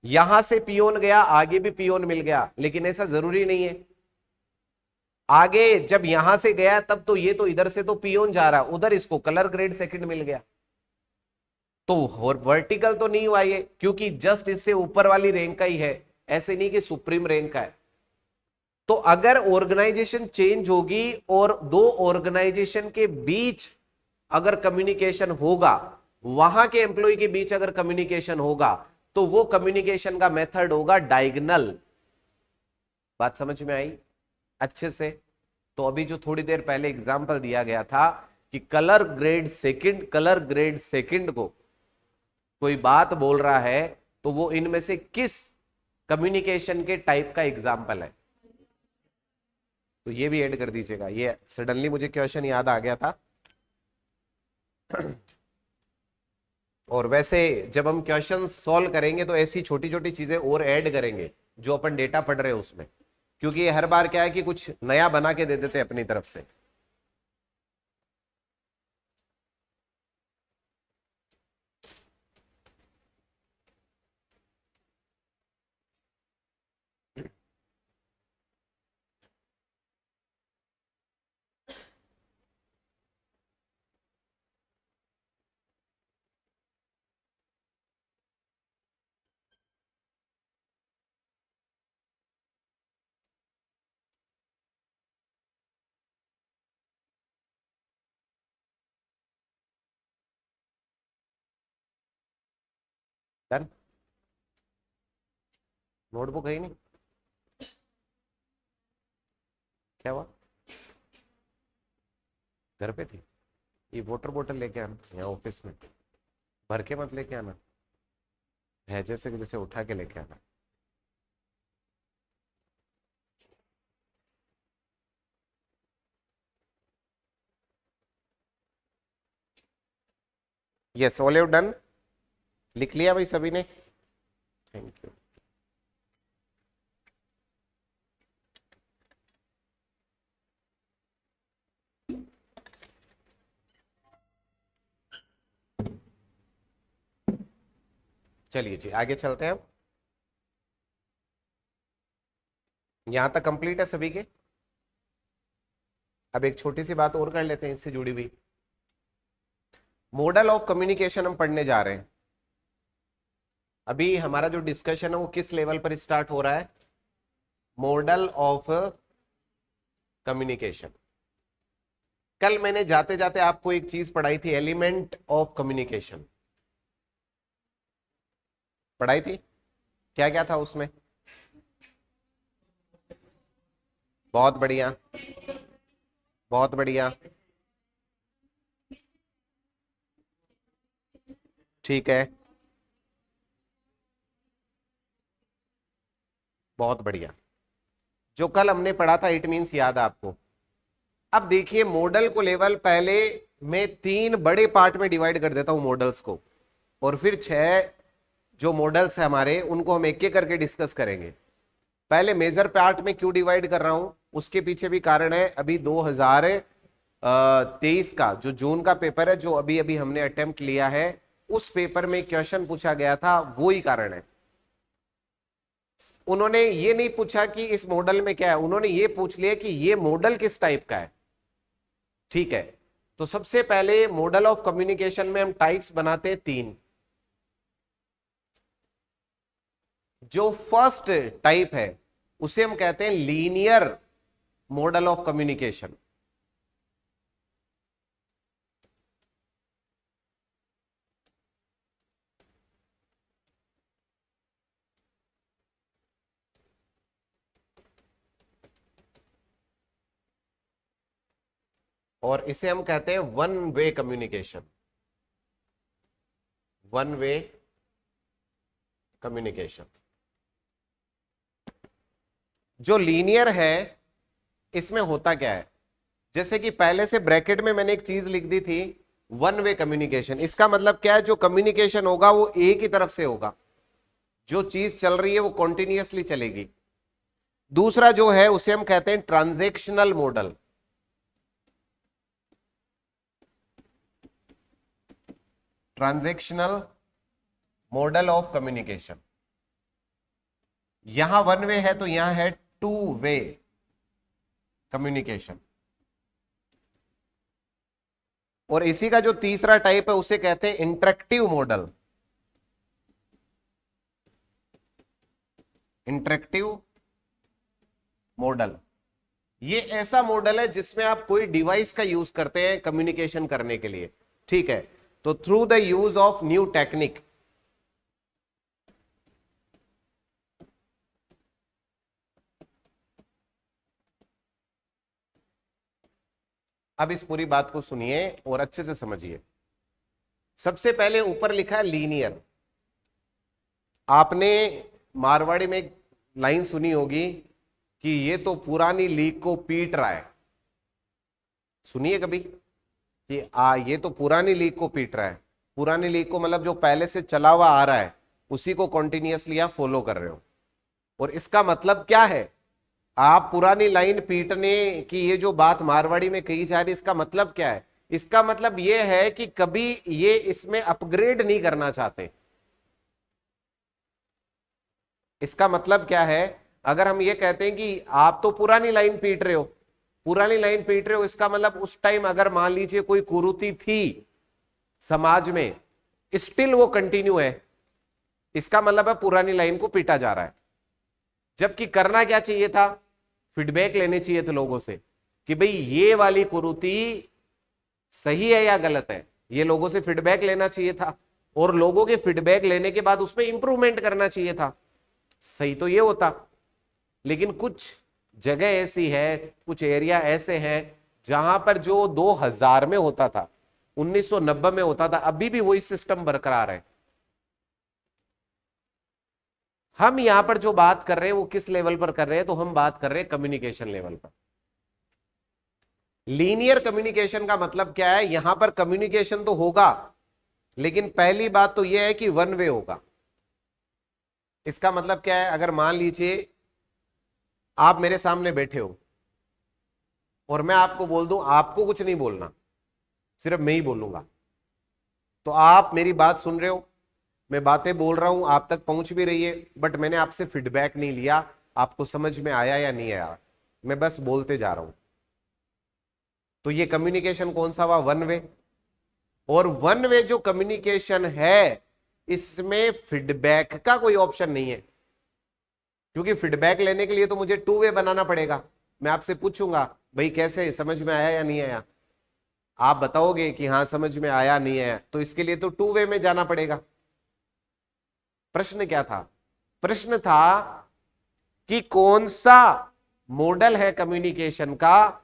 यहां से पियोन गया आगे भी पियोन मिल गया, लेकिन ऐसा जरूरी नहीं है। आगे जब यहां से गया तब तो ये तो इधर से तो पियोन जा रहा, उधर इसको कलर ग्रेड सेकंड मिल गया, तो वर्टिकल तो नहीं हुआ ये, क्योंकि जस्ट इससे ऊपर वाली रैंक का ही है, ऐसे नहीं कि सुप्रीम रैंक का है। तो अगर ऑर्गेनाइजेशन चेंज होगी और दो ऑर्गेनाइजेशन के बीच अगर कम्युनिकेशन होगा, वहां के एम्प्लॉय के बीच अगर कम्युनिकेशन होगा तो वो कम्युनिकेशन का मेथड होगा डायगोनल। बात समझ में आई अच्छे से? तो अभी जो थोड़ी देर पहले एग्जांपल दिया गया था कि कलर ग्रेड सेकंड को कोई बात बोल रहा है तो वो इनमें से किस कम्युनिकेशन के टाइप का एग्जांपल है? तो ये भी ऐड कर दीजिएगा, ये सडनली मुझे क्वेश्चन याद आ गया था। और वैसे जब हम क्वेश्चन सॉल्व करेंगे तो ऐसी छोटी छोटी चीजें और ऐड करेंगे जो अपन डेटा पढ़ रहे हैं उसमें, क्योंकि ये हर बार क्या है कि कुछ नया बना के दे देते हैं अपनी तरफ से। डन। नोटबुक है ही नहीं, क्या हुआ? घर पे थी? ये वाटर बोतल लेके आना, यहाँ ऑफिस में भर के मत लेके आना, हैजे से जैसे उठा के लेके आना। Yes, all have done. लिख लिया भाई सभी ने? Thank you. चलिए जी आगे चलते हैं। यहां तक कंप्लीट है सभी के? अब एक छोटी सी बात और कर लेते हैं इससे जुड़ी हुई। मॉडल ऑफ कम्युनिकेशन हम पढ़ने जा रहे हैं। अभी हमारा जो डिस्कशन है वो किस लेवल पर स्टार्ट हो रहा है? Model of communication. कल मैंने जाते जाते आपको एक चीज पढ़ाई थी, एलिमेंट ऑफ कम्युनिकेशन पढ़ाई थी। क्या क्या था उसमें? बहुत बढ़िया, बहुत बढ़िया, ठीक है, बहुत बढ़िया। जो कल हमने पढ़ा था इट मींस याद है आपको। अब देखिए मॉडल को लेवल पहले मैं 3 बड़े पार्ट में डिवाइड कर देता हूं मॉडल्स को, और फिर 6 जो मॉडल्स है हमारे उनको हम एक एक करके डिस्कस करेंगे। पहले मेजर पार्ट में क्यों डिवाइड कर रहा हूं, उसके पीछे भी कारण है। अभी 2023 का जो जून का पेपर है, जो अभी अभी हमने अटेम्प्ट लिया है, उस पेपर में क्वेश्चन पूछा गया था, वो ही कारण है। उन्होंने ये नहीं पूछा कि इस मॉडल में क्या है, उन्होंने ये पूछ लिया कि ये मॉडल किस टाइप का है। ठीक है, तो सबसे पहले मॉडल ऑफ कम्युनिकेशन में हम टाइप्स बनाते हैं 3। जो फर्स्ट टाइप है उसे हम कहते हैं लीनियर मॉडल ऑफ कम्युनिकेशन। और इसे हम कहते हैं one way communication. One way communication जो लीनियर है, इसमें होता क्या है, जैसे कि पहले से ब्रैकेट में मैंने एक चीज लिख दी थी, वन वे कम्युनिकेशन। इसका मतलब क्या है, जो कम्युनिकेशन होगा वो एक ही तरफ से होगा, जो चीज चल रही है वो कॉन्टिन्यूअसली चलेगी। दूसरा जो है उसे हम कहते हैं transactional model. Transactional model of communication, यहां वन वे है तो यहां है टू वे कम्युनिकेशन। और इसी का जो तीसरा टाइप है उसे कहते हैं इंटरेक्टिव मॉडल। इंटरेक्टिव मॉडल ये ऐसा मॉडल है जिसमें आप कोई डिवाइस का यूज करते हैं कम्युनिकेशन करने के लिए। ठीक है, तो through the use of new technique, अब इस पूरी बात को सुनिए और अच्छे से समझिए। सबसे पहले ऊपर लिखा है लीनियर। आपने मारवाड़ी में एक लाइन सुनी होगी कि ये तो पुरानी लीग को पीट रहा है। सुनिए कभी कि ये तो पुरानी लीग को पीट रहा है। पुरानी लीग को मतलब जो पहले से चला हुआ आ रहा है उसी को कॉन्टिन्यूअसली आप फॉलो कर रहे हो। और इसका मतलब क्या है, आप पुरानी लाइन पीटने की ये जो बात मारवाड़ी में कही जा रही, इसका मतलब क्या है, इसका मतलब ये है कि कभी ये इसमें अपग्रेड नहीं करना चाहते। इसका मतलब क्या है, अगर हम ये कहते हैं कि आप तो पुरानी लाइन पीट रहे हो, पुरानी लाइन पीट रहे हो, इसका मतलब उस टाइम अगर मान लीजिए कोई कुरीति थी समाज में, स्टिल वो कंटिन्यू है, इसका मतलब है पुरानी लाइन को पीटा जा रहा है। जबकि करना क्या चाहिए था, फीडबैक लेने चाहिए थे लोगों से कि भाई ये वाली कुरीति सही है या गलत है, ये लोगों से फीडबैक लेना चाहिए था। और लोगों के फीडबैक लेने के बाद उसमें इंप्रूवमेंट करना चाहिए था। सही तो ये होता, लेकिन कुछ जगह ऐसी है, कुछ एरिया ऐसे हैं जहां पर जो 2000 में होता था, 1990 में होता था, अभी भी वही सिस्टम बरकरार है। हम यहां पर जो बात कर रहे हैं वो किस लेवल पर कर रहे हैं, तो हम बात कर रहे हैं कम्युनिकेशन लेवल पर। लीनियर कम्युनिकेशन का मतलब क्या है, यहां पर कम्युनिकेशन तो होगा, लेकिन पहली बात तो यह है कि वन वे होगा। इसका मतलब क्या है, अगर मान लीजिए आप मेरे सामने बैठे हो और मैं आपको बोल दूं आपको कुछ नहीं बोलना, सिर्फ मैं ही बोलूंगा, तो आप मेरी बात सुन रहे हो, मैं बातें बोल रहा हूं, आप तक पहुंच भी रही है, बट मैंने आपसे फीडबैक नहीं लिया, आपको समझ में आया या नहीं आया, मैं बस बोलते जा रहा हूं। तो ये कम्युनिकेशन कौन सा हुआ, वन वे। और वन वे जो कम्युनिकेशन है, इसमें फीडबैक का कोई ऑप्शन नहीं है, क्योंकि फीडबैक लेने के लिए तो मुझे टू वे बनाना पड़ेगा। मैं आपसे पूछूंगा भाई कैसे, समझ में आया या नहीं आया, आप बताओगे कि हाँ समझ में आया नहीं आया, तो इसके लिए तो टू वे में जाना पड़ेगा। प्रश्न क्या था, प्रश्न था कि कौन सा मॉडल है कम्युनिकेशन का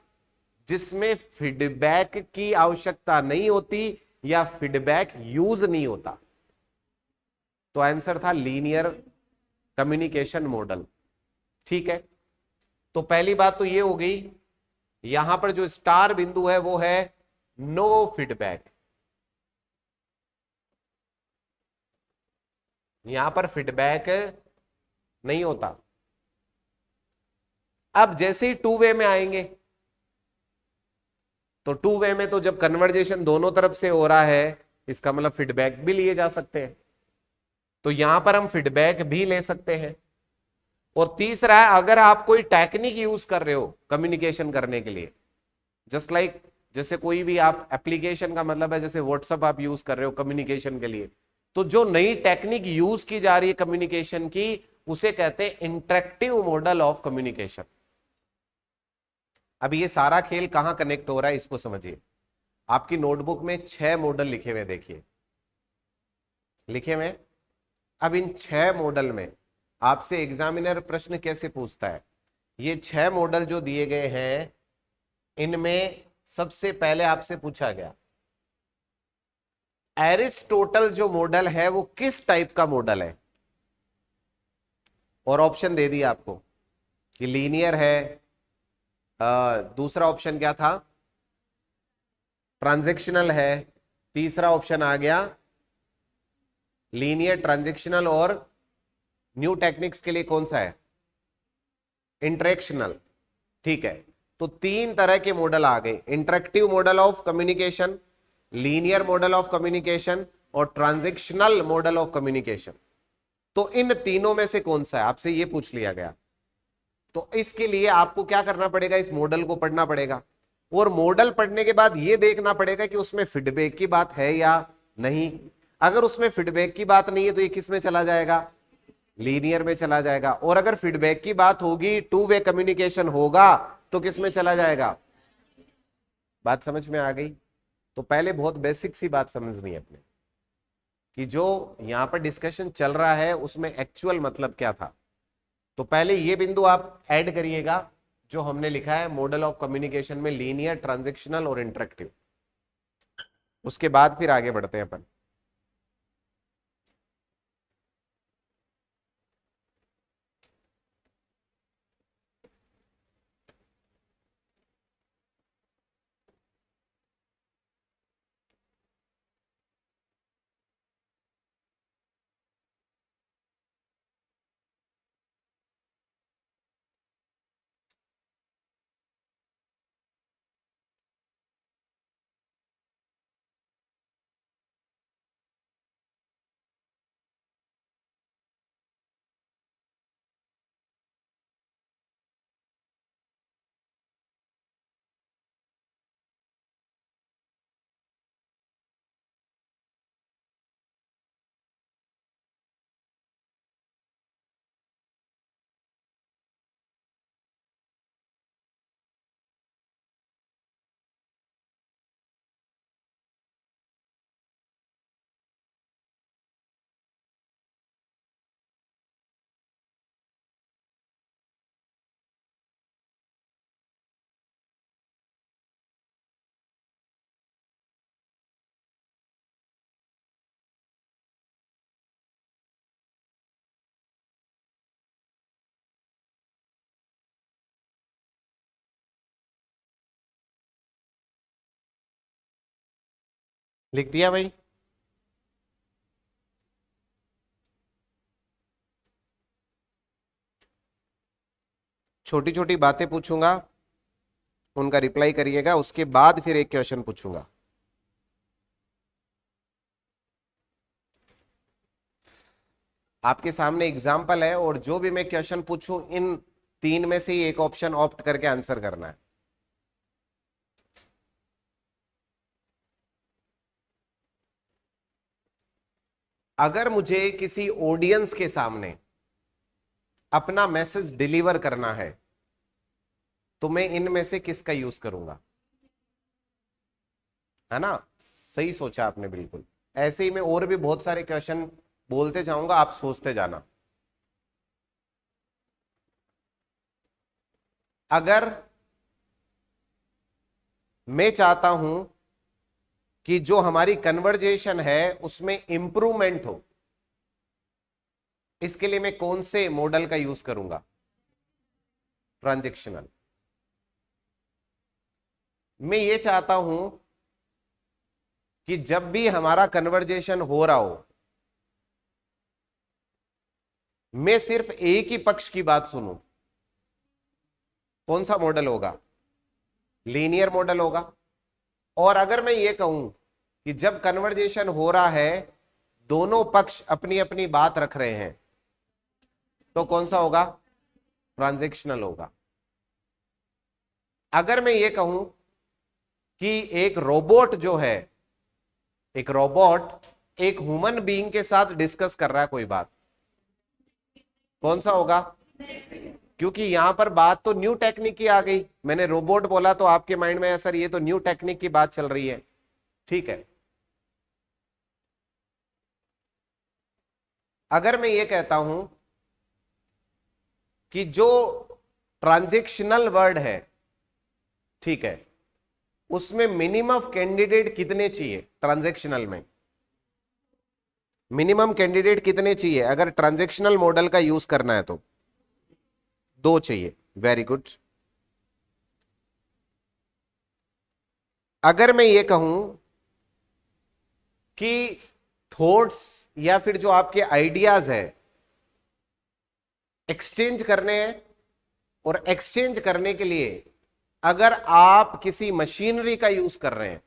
जिसमें फीडबैक की आवश्यकता नहीं होती या फीडबैक यूज नहीं होता। तो आंसर था लीनियर कम्युनिकेशन मॉडल। ठीक है, तो पहली बात तो ये हो गई, यहां पर जो स्टार बिंदु है वो है नो फीडबैक। यहां पर फीडबैक नहीं होता। अब जैसे ही टू वे में आएंगे, तो टू वे में तो जब कन्वर्जेशन दोनों तरफ से हो रहा है, इसका मतलब फीडबैक भी लिए जा सकते हैं, तो यहां पर हम फीडबैक भी ले सकते हैं। और तीसरा है, अगर आप कोई टेक्निक यूज कर रहे हो कम्युनिकेशन करने के लिए, जस्ट लाइक जैसे कोई भी आप एप्लीकेशन का मतलब है, जैसे व्हाट्सएप आप यूज कर रहे हो कम्युनिकेशन के लिए, तो जो नई टेक्निक यूज की जा रही है कम्युनिकेशन की, उसे कहते हैं इंटरेक्टिव मॉडल ऑफ कम्युनिकेशन। अब ये सारा खेल कहां कनेक्ट हो रहा है इसको समझिए। आपकी नोटबुक में 6 मॉडल लिखे हुए, देखिए लिखे हुए। अब इन 6 मॉडल में आपसे एग्जामिनर प्रश्न कैसे पूछता है, ये 6 मॉडल जो दिए गए हैं, इनमें सबसे पहले आपसे पूछा गया एरिस्टोटल जो मॉडल है वो किस टाइप का मॉडल है, और ऑप्शन दे दिया आपको कि लीनियर है, दूसरा ऑप्शन क्या था, ट्रांजैक्शनल है, तीसरा ऑप्शन आ गया लीनियर ट्रांजैक्शनल, और न्यू टेक्निक्स के लिए कौन सा है, इंटरेक्शनल। ठीक है, तो 3 तरह के मॉडल आ गए, interactive model of communication, linear model of communication और ट्रांजैक्शनल मॉडल ऑफ कम्युनिकेशन। तो इन तीनों में से कौन सा है, आपसे ये पूछ लिया गया। तो इसके लिए आपको क्या करना पड़ेगा, इस मॉडल को पढ़ना पड़ेगा, और मॉडल पढ़ने के बाद यह देखना पड़ेगा कि उसमें फीडबैक की बात है या नहीं। अगर उसमें फीडबैक की बात नहीं है तो ये किस में चला जाएगा, लीनियर में चला जाएगा। और अगर फीडबैक की बात होगी, टू वे कम्युनिकेशन होगा, तो किस में चला जाएगा। बात समझ में आ गई। तो पहले बहुत बेसिक सी बात समझनी है अपने, कि जो यहां पर डिस्कशन चल रहा है उसमें एक्चुअल मतलब क्या था। तो पहले ये बिंदु आप ऐड करिएगा जो हमने लिखा है मॉडल ऑफ कम्युनिकेशन में लीनियर, ट्रांजैक्शनल और इंटरेक्टिव। उसके बाद फिर आगे बढ़ते हैं अपन। लिख दिया भाई। छोटी छोटी बातें पूछूंगा, उनका रिप्लाई करिएगा, उसके बाद फिर एक क्वेश्चन पूछूंगा। आपके सामने एग्जाम्पल है, और जो भी मैं क्वेश्चन पूछूं, इन 3 में से ही एक ऑप्शन ऑप्ट करके आंसर करना है। अगर मुझे किसी ऑडियंस के सामने अपना मैसेज डिलीवर करना है, तो मैं इनमें से किसका यूज करूंगा, है ना। सही सोचा आपने, बिल्कुल। ऐसे ही मैं और भी बहुत सारे क्वेश्चन बोलते जाऊंगा, आप सोचते जाना। अगर मैं चाहता हूं कि जो हमारी कन्वर्जेशन है उसमें इंप्रूवमेंट हो, इसके लिए मैं कौन से मॉडल का यूज करूंगा, ट्रांजैक्शनल। मैं ये चाहता हूं कि जब भी हमारा कन्वर्जेशन हो रहा हो, मैं सिर्फ एक ही पक्ष की बात सुनूं, कौन सा मॉडल होगा? लीनियर मॉडल होगा। और अगर मैं ये कहूं कि जब कन्वर्जेशन हो रहा है, दोनों पक्ष अपनी अपनी बात रख रहे हैं, तो कौन सा होगा? ट्रांजैक्शनल होगा। अगर मैं ये कहूं कि एक रोबोट जो है, एक रोबोट एक ह्यूमन बीइंग के साथ डिस्कस कर रहा है कोई बात, कौन सा होगा? क्योंकि यहां पर बात तो न्यू टेक्निक की आ गई। मैंने रोबोट बोला तो आपके माइंड में सर ये तो न्यू टेक्निक की बात चल रही है। ठीक है। अगर मैं ये कहता हूं कि जो ट्रांजैक्शनल वर्ड है, ठीक है, उसमें मिनिमम कैंडिडेट कितने चाहिए ट्रांजैक्शनल में? मिनिमम कैंडिडेट कितने चाहिए अगर ट्रांजैक्शनल मॉडल का यूज करना है तो? 2 चाहिए। Very good. अगर मैं ये कहूं कि थॉट्स या फिर जो आपके आइडियाज है एक्सचेंज करने हैं, और एक्सचेंज करने के लिए अगर आप किसी मशीनरी का यूज कर रहे हैं,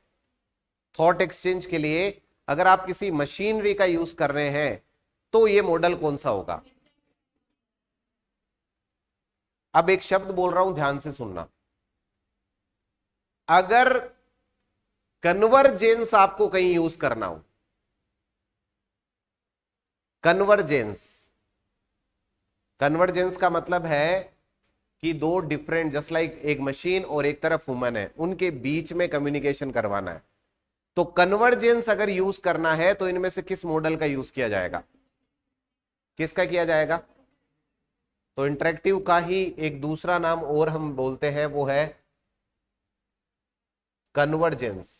थॉट एक्सचेंज के लिए अगर आप किसी मशीनरी का यूज कर रहे हैं, तो ये मॉडल कौन सा होगा? अब एक शब्द बोल रहा हूं, ध्यान से सुनना। अगर कन्वर्जेंस आपको कहीं यूज करना हो, कन्वर्जेंस, कन्वर्जेंस का मतलब है कि दो डिफरेंट, जस्ट लाइक एक मशीन और एक तरफ ह्यूमन है, उनके बीच में कम्युनिकेशन करवाना है, तो कन्वर्जेंस अगर यूज करना है तो इनमें से किस मॉडल का यूज किया जाएगा? किसका किया जाएगा? तो इंटरेक्टिव का ही एक दूसरा नाम और हम बोलते हैं, वो है कन्वर्जेंस।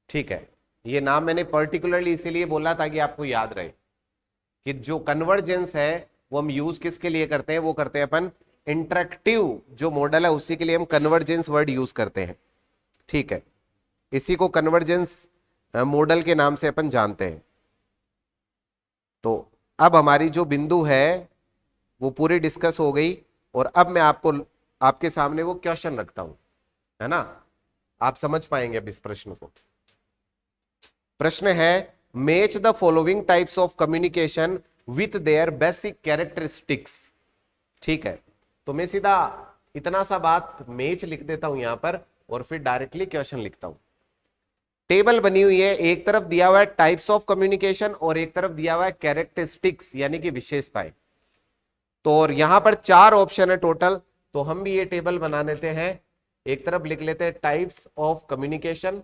ठीक है। ये नाम मैंने पर्टिकुलरली इसीलिए बोला ताकि आपको याद रहे कि जो कन्वर्जेंस है वो हम यूज किसके लिए करते हैं? वो करते हैं अपन इंटरेक्टिव जो मॉडल है उसी के लिए हम कन्वर्जेंस वर्ड यूज करते हैं। ठीक है। इसी को कन्वर्जेंस मॉडल के नाम से अपन जानते हैं। तो अब हमारी जो बिंदु है वो पूरी डिस्कस हो गई, और अब मैं आपको आपके सामने वो क्वेश्चन रखता हूं, है ना? आप समझ पाएंगे अब इस प्रश्न को। प्रश्न है, match the following types of communication with their basic characteristics. ठीक है। तो मैं सीधा इतना सा बात मैच लिख देता हूं यहां पर, और फिर डायरेक्टली क्वेश्चन लिखता हूं। टेबल बनी हुई है, एक तरफ दिया हुआ है टाइप्स ऑफ कम्युनिकेशन और एक तरफ दिया हुआ है कैरेक्टरिस्टिक्स यानी कि विशेषताएं। तो और यहां पर 4 ऑप्शन है टोटल, तो हम भी ये टेबल बना लेते हैं। एक तरफ लिख लेते हैं टाइप्स ऑफ कम्युनिकेशन,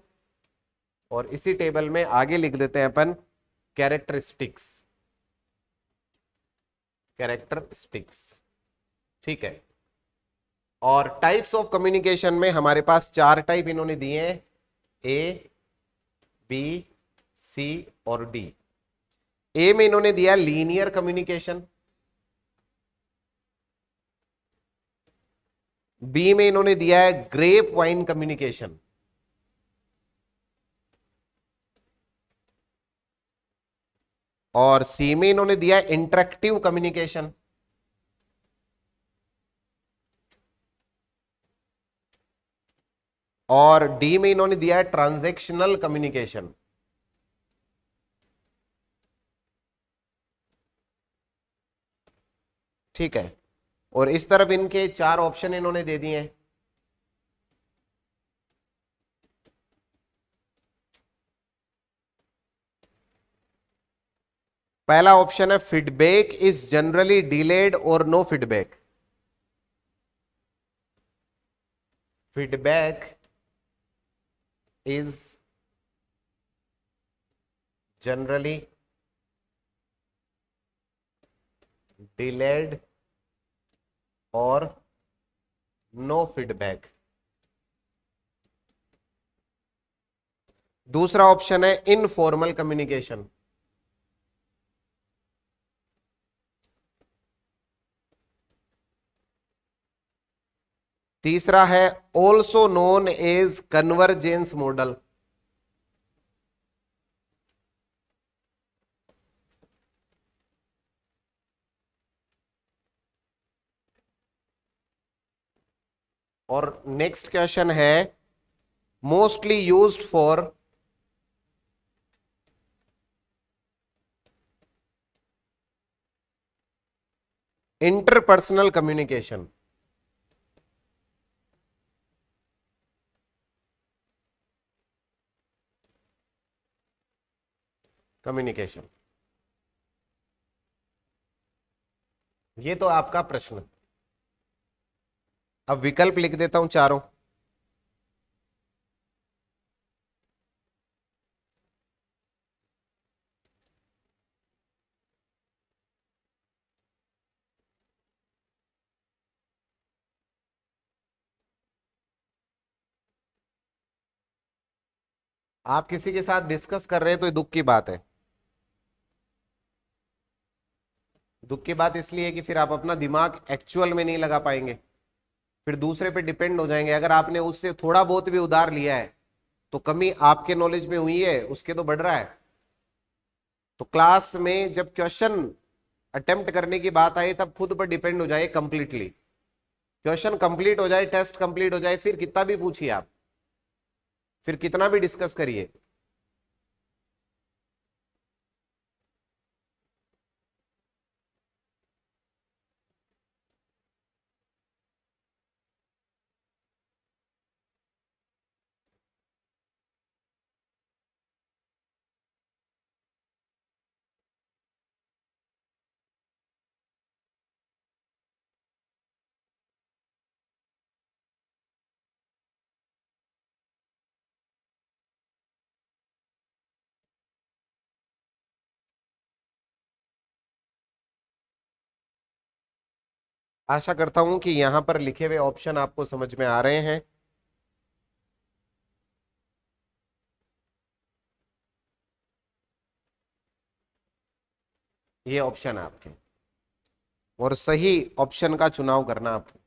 और इसी टेबल में आगे लिख देते हैं अपन कैरेक्टरिस्टिक्स, कैरेक्टरिस्टिक्स। ठीक है। और टाइप्स ऑफ कम्युनिकेशन में हमारे पास 4 टाइप इन्होंने दिए हैं, ए, बी, सी और डी। ए में इन्होंने दिया लीनियर कम्युनिकेशन, बी में इन्होंने दिया है ग्रेप वाइन कम्युनिकेशन, और सी में इन्होंने दिया है इंटरेक्टिव कम्युनिकेशन। और डी में इन्होंने दिया है ट्रांजैक्शनल कम्युनिकेशन। ठीक है। और इस तरफ इनके 4 ऑप्शन इन्होंने दे दिए हैं। पहला ऑप्शन है फीडबैक इज जनरली डिलेड और no feedback. Feedback is generally delayed और नो फीडबैक। दूसरा ऑप्शन है इनफॉर्मल कम्युनिकेशन। तीसरा है also known as convergence model. और नेक्स्ट क्वेश्चन है mostly used for interpersonal communication. Communication, ये तो आपका प्रश्न। अब विकल्प लिख देता हूं चारों। आप किसी के साथ डिस्कस कर रहे हैं तो ये दुख की बात है। दुख की बात इसलिए है कि फिर आप अपना दिमाग एक्चुअल में नहीं लगा पाएंगे, फिर दूसरे पे डिपेंड हो जाएंगे। अगर आपने उससे थोड़ा बहुत भी उधार लिया है तो कमी आपके नॉलेज में हुई है, उसके तो बढ़ रहा है। तो क्लास में जब क्वेश्चन अटेम्प्ट करने की बात आई तब खुद पर डिपेंड हो जाए कंप्लीटली। क्वेश्चन कंप्लीट हो जाए, टेस्ट कंप्लीट हो जाए, फिर कितना भी पूछिए आप, फिर कितना भी डिस्कस करिए। आशा करता हूं कि यहां पर लिखे हुए ऑप्शन आपको समझ में आ रहे हैं। ये ऑप्शन है आपके, और सही ऑप्शन का चुनाव करना आपको।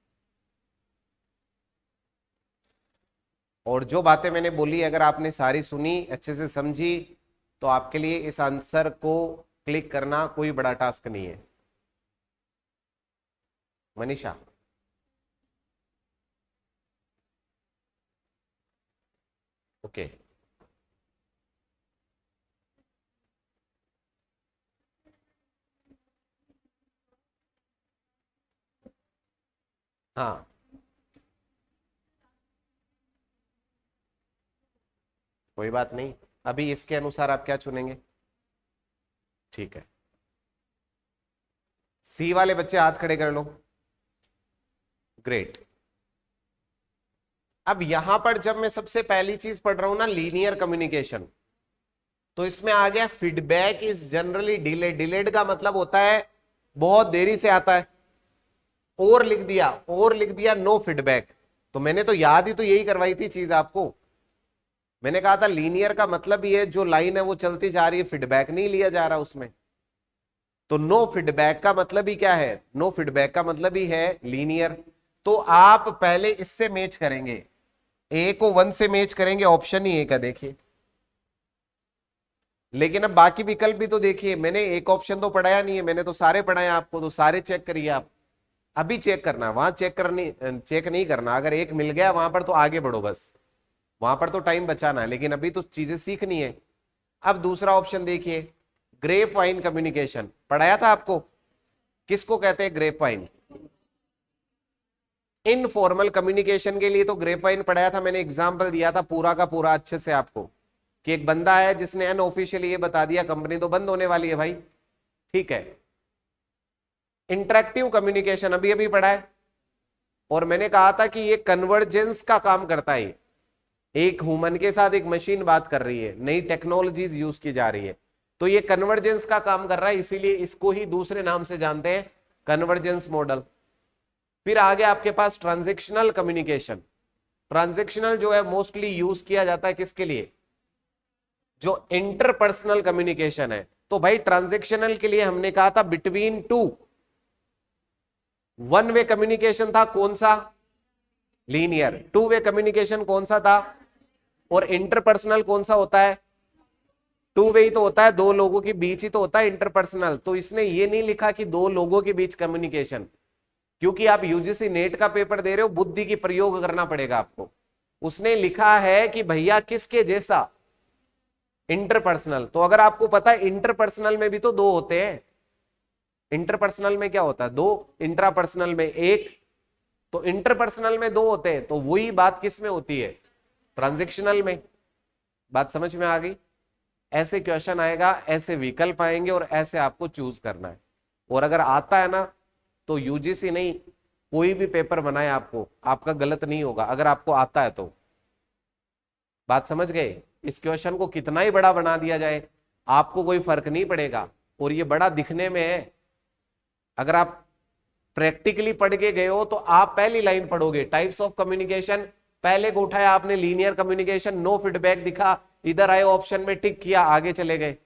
और जो बातें मैंने बोली अगर आपने सारी सुनी, अच्छे से समझी, तो आपके लिए इस आंसर को क्लिक करना कोई बड़ा टास्क नहीं है। मनीषा, ओके। हाँ, कोई बात नहीं। अभी इसके अनुसार आप क्या चुनेंगे? ठीक है, सी वाले बच्चे हाथ खड़े कर लो। ग्रेट। अब यहां पर जब मैं सबसे पहली चीज पढ़ रहा हूं ना, लीनियर कम्युनिकेशन, तो इसमें आ गया feedback is generally delayed. Delayed का मतलब होता है बहुत देरी से आता है। और लिख दिया, और लिख दिया नो फीडबैक। तो मैंने तो याद ही तो यही करवाई थी चीज आपको। मैंने कहा था लीनियर का मतलब ये जो लाइन है वो चलती जा रही है, फीडबैक नहीं लिया जा रहा उसमें। तो नो फीडबैक का मतलब ही क्या है? नो फीडबैक का मतलब ही है लीनियर। तो आप पहले इससे मैच करेंगे, ए को 1 से मैच करेंगे, ऑप्शन ही ए का देखिए। लेकिन अब बाकी विकल्प भी तो देखिए, मैंने एक ऑप्शन तो पढ़ाया नहीं है, मैंने तो सारे पढ़ाए आपको, तो सारे चेक करिए आप। अभी चेक करना, वहां चेक नहीं करना। अगर एक मिल गया वहां पर तो आगे बढ़ो बस, वहां पर तो टाइम बचाना है, लेकिन अभी तो चीजें सीखनी है। अब दूसरा ऑप्शन देखिए, ग्रेप वाइन कम्युनिकेशन पढ़ाया था आपको। किसको कहते हैं ग्रेप वाइन? इनफॉर्मल कम्युनिकेशन के लिए तो ग्रेप वाइन पढ़ाया था, मैंने एग्जाम्पल दिया था पूरा का पूरा अच्छे से आपको, कि एक बंदा है जिसने अनऑफिशियली ये बता दिया कंपनी तो बंद होने वाली है भाई। ठीक है। इंटरेक्टिव कम्युनिकेशन अभी अभी पढ़ा है, और मैंने कहा था कि ये कन्वर्जेंस का काम करता है। एक ह्यूमन के साथ एक मशीन बात कर रही है, नई टेक्नोलॉजीज यूज की जा रही है, तो ये कन्वर्जेंस का काम कर रहा है, इसीलिए इसको ही दूसरे नाम से जानते हैं, कन्वर्जेंस मॉडल। फिर आगे आपके पास ट्रांजेक्शनल कम्युनिकेशन। ट्रांजेक्शनल जो है मोस्टली यूज किया जाता है किसके लिए? जो इंटरपर्सनल कम्युनिकेशन है। तो भाई ट्रांजेक्शनल के लिए हमने कहा था between two. One way communication था कौन सा? लीनियर। टू वे कम्युनिकेशन कौन सा था? और इंटरपर्सनल कौन सा होता है? टू वे ही तो होता है, दो लोगों के बीच ही तो होता है इंटरपर्सनल। तो इसने ये नहीं लिखा कि दो लोगों के बीच कम्युनिकेशन, क्योंकि आप यूजीसी नेट का पेपर दे रहे हो, बुद्धि की प्रयोग करना पड़ेगा आपको। उसने लिखा है कि भैया किसके जैसा, इंटरपर्सनल। तो अगर आपको पता है इंटरपर्सनल में भी तो दो होते हैं, इंटरपर्सनल में क्या होता है, दो, इंट्रापर्सनल में एक, तो इंटरपर्सनल में दो होते हैं, तो वही बात किस में होती है, ट्रांजैक्शनल में। बात समझ में आ गई? ऐसे क्वेश्चन आएगा, ऐसे विकल्प आएंगे और ऐसे आपको चूज करना है। और अगर आता है ना तो यूजीसी नहीं, कोई भी पेपर बनाए आपको, आपका गलत नहीं होगा अगर आपको आता है तो। बात समझ गए? इस क्वेश्चन को कितना ही बड़ा बना दिया जाए आपको कोई फर्क नहीं पड़ेगा। और ये बड़ा दिखने में है, अगर आप प्रैक्टिकली पढ़ के गए हो तो आप पहली लाइन पढ़ोगे, टाइप्स ऑफ कम्युनिकेशन, पहले को उठाया आपने लीनियर कम्युनिकेशन, नो फीडबैक दिखा, इधर आए ऑप्शन में टिक किया, आगे चले गए।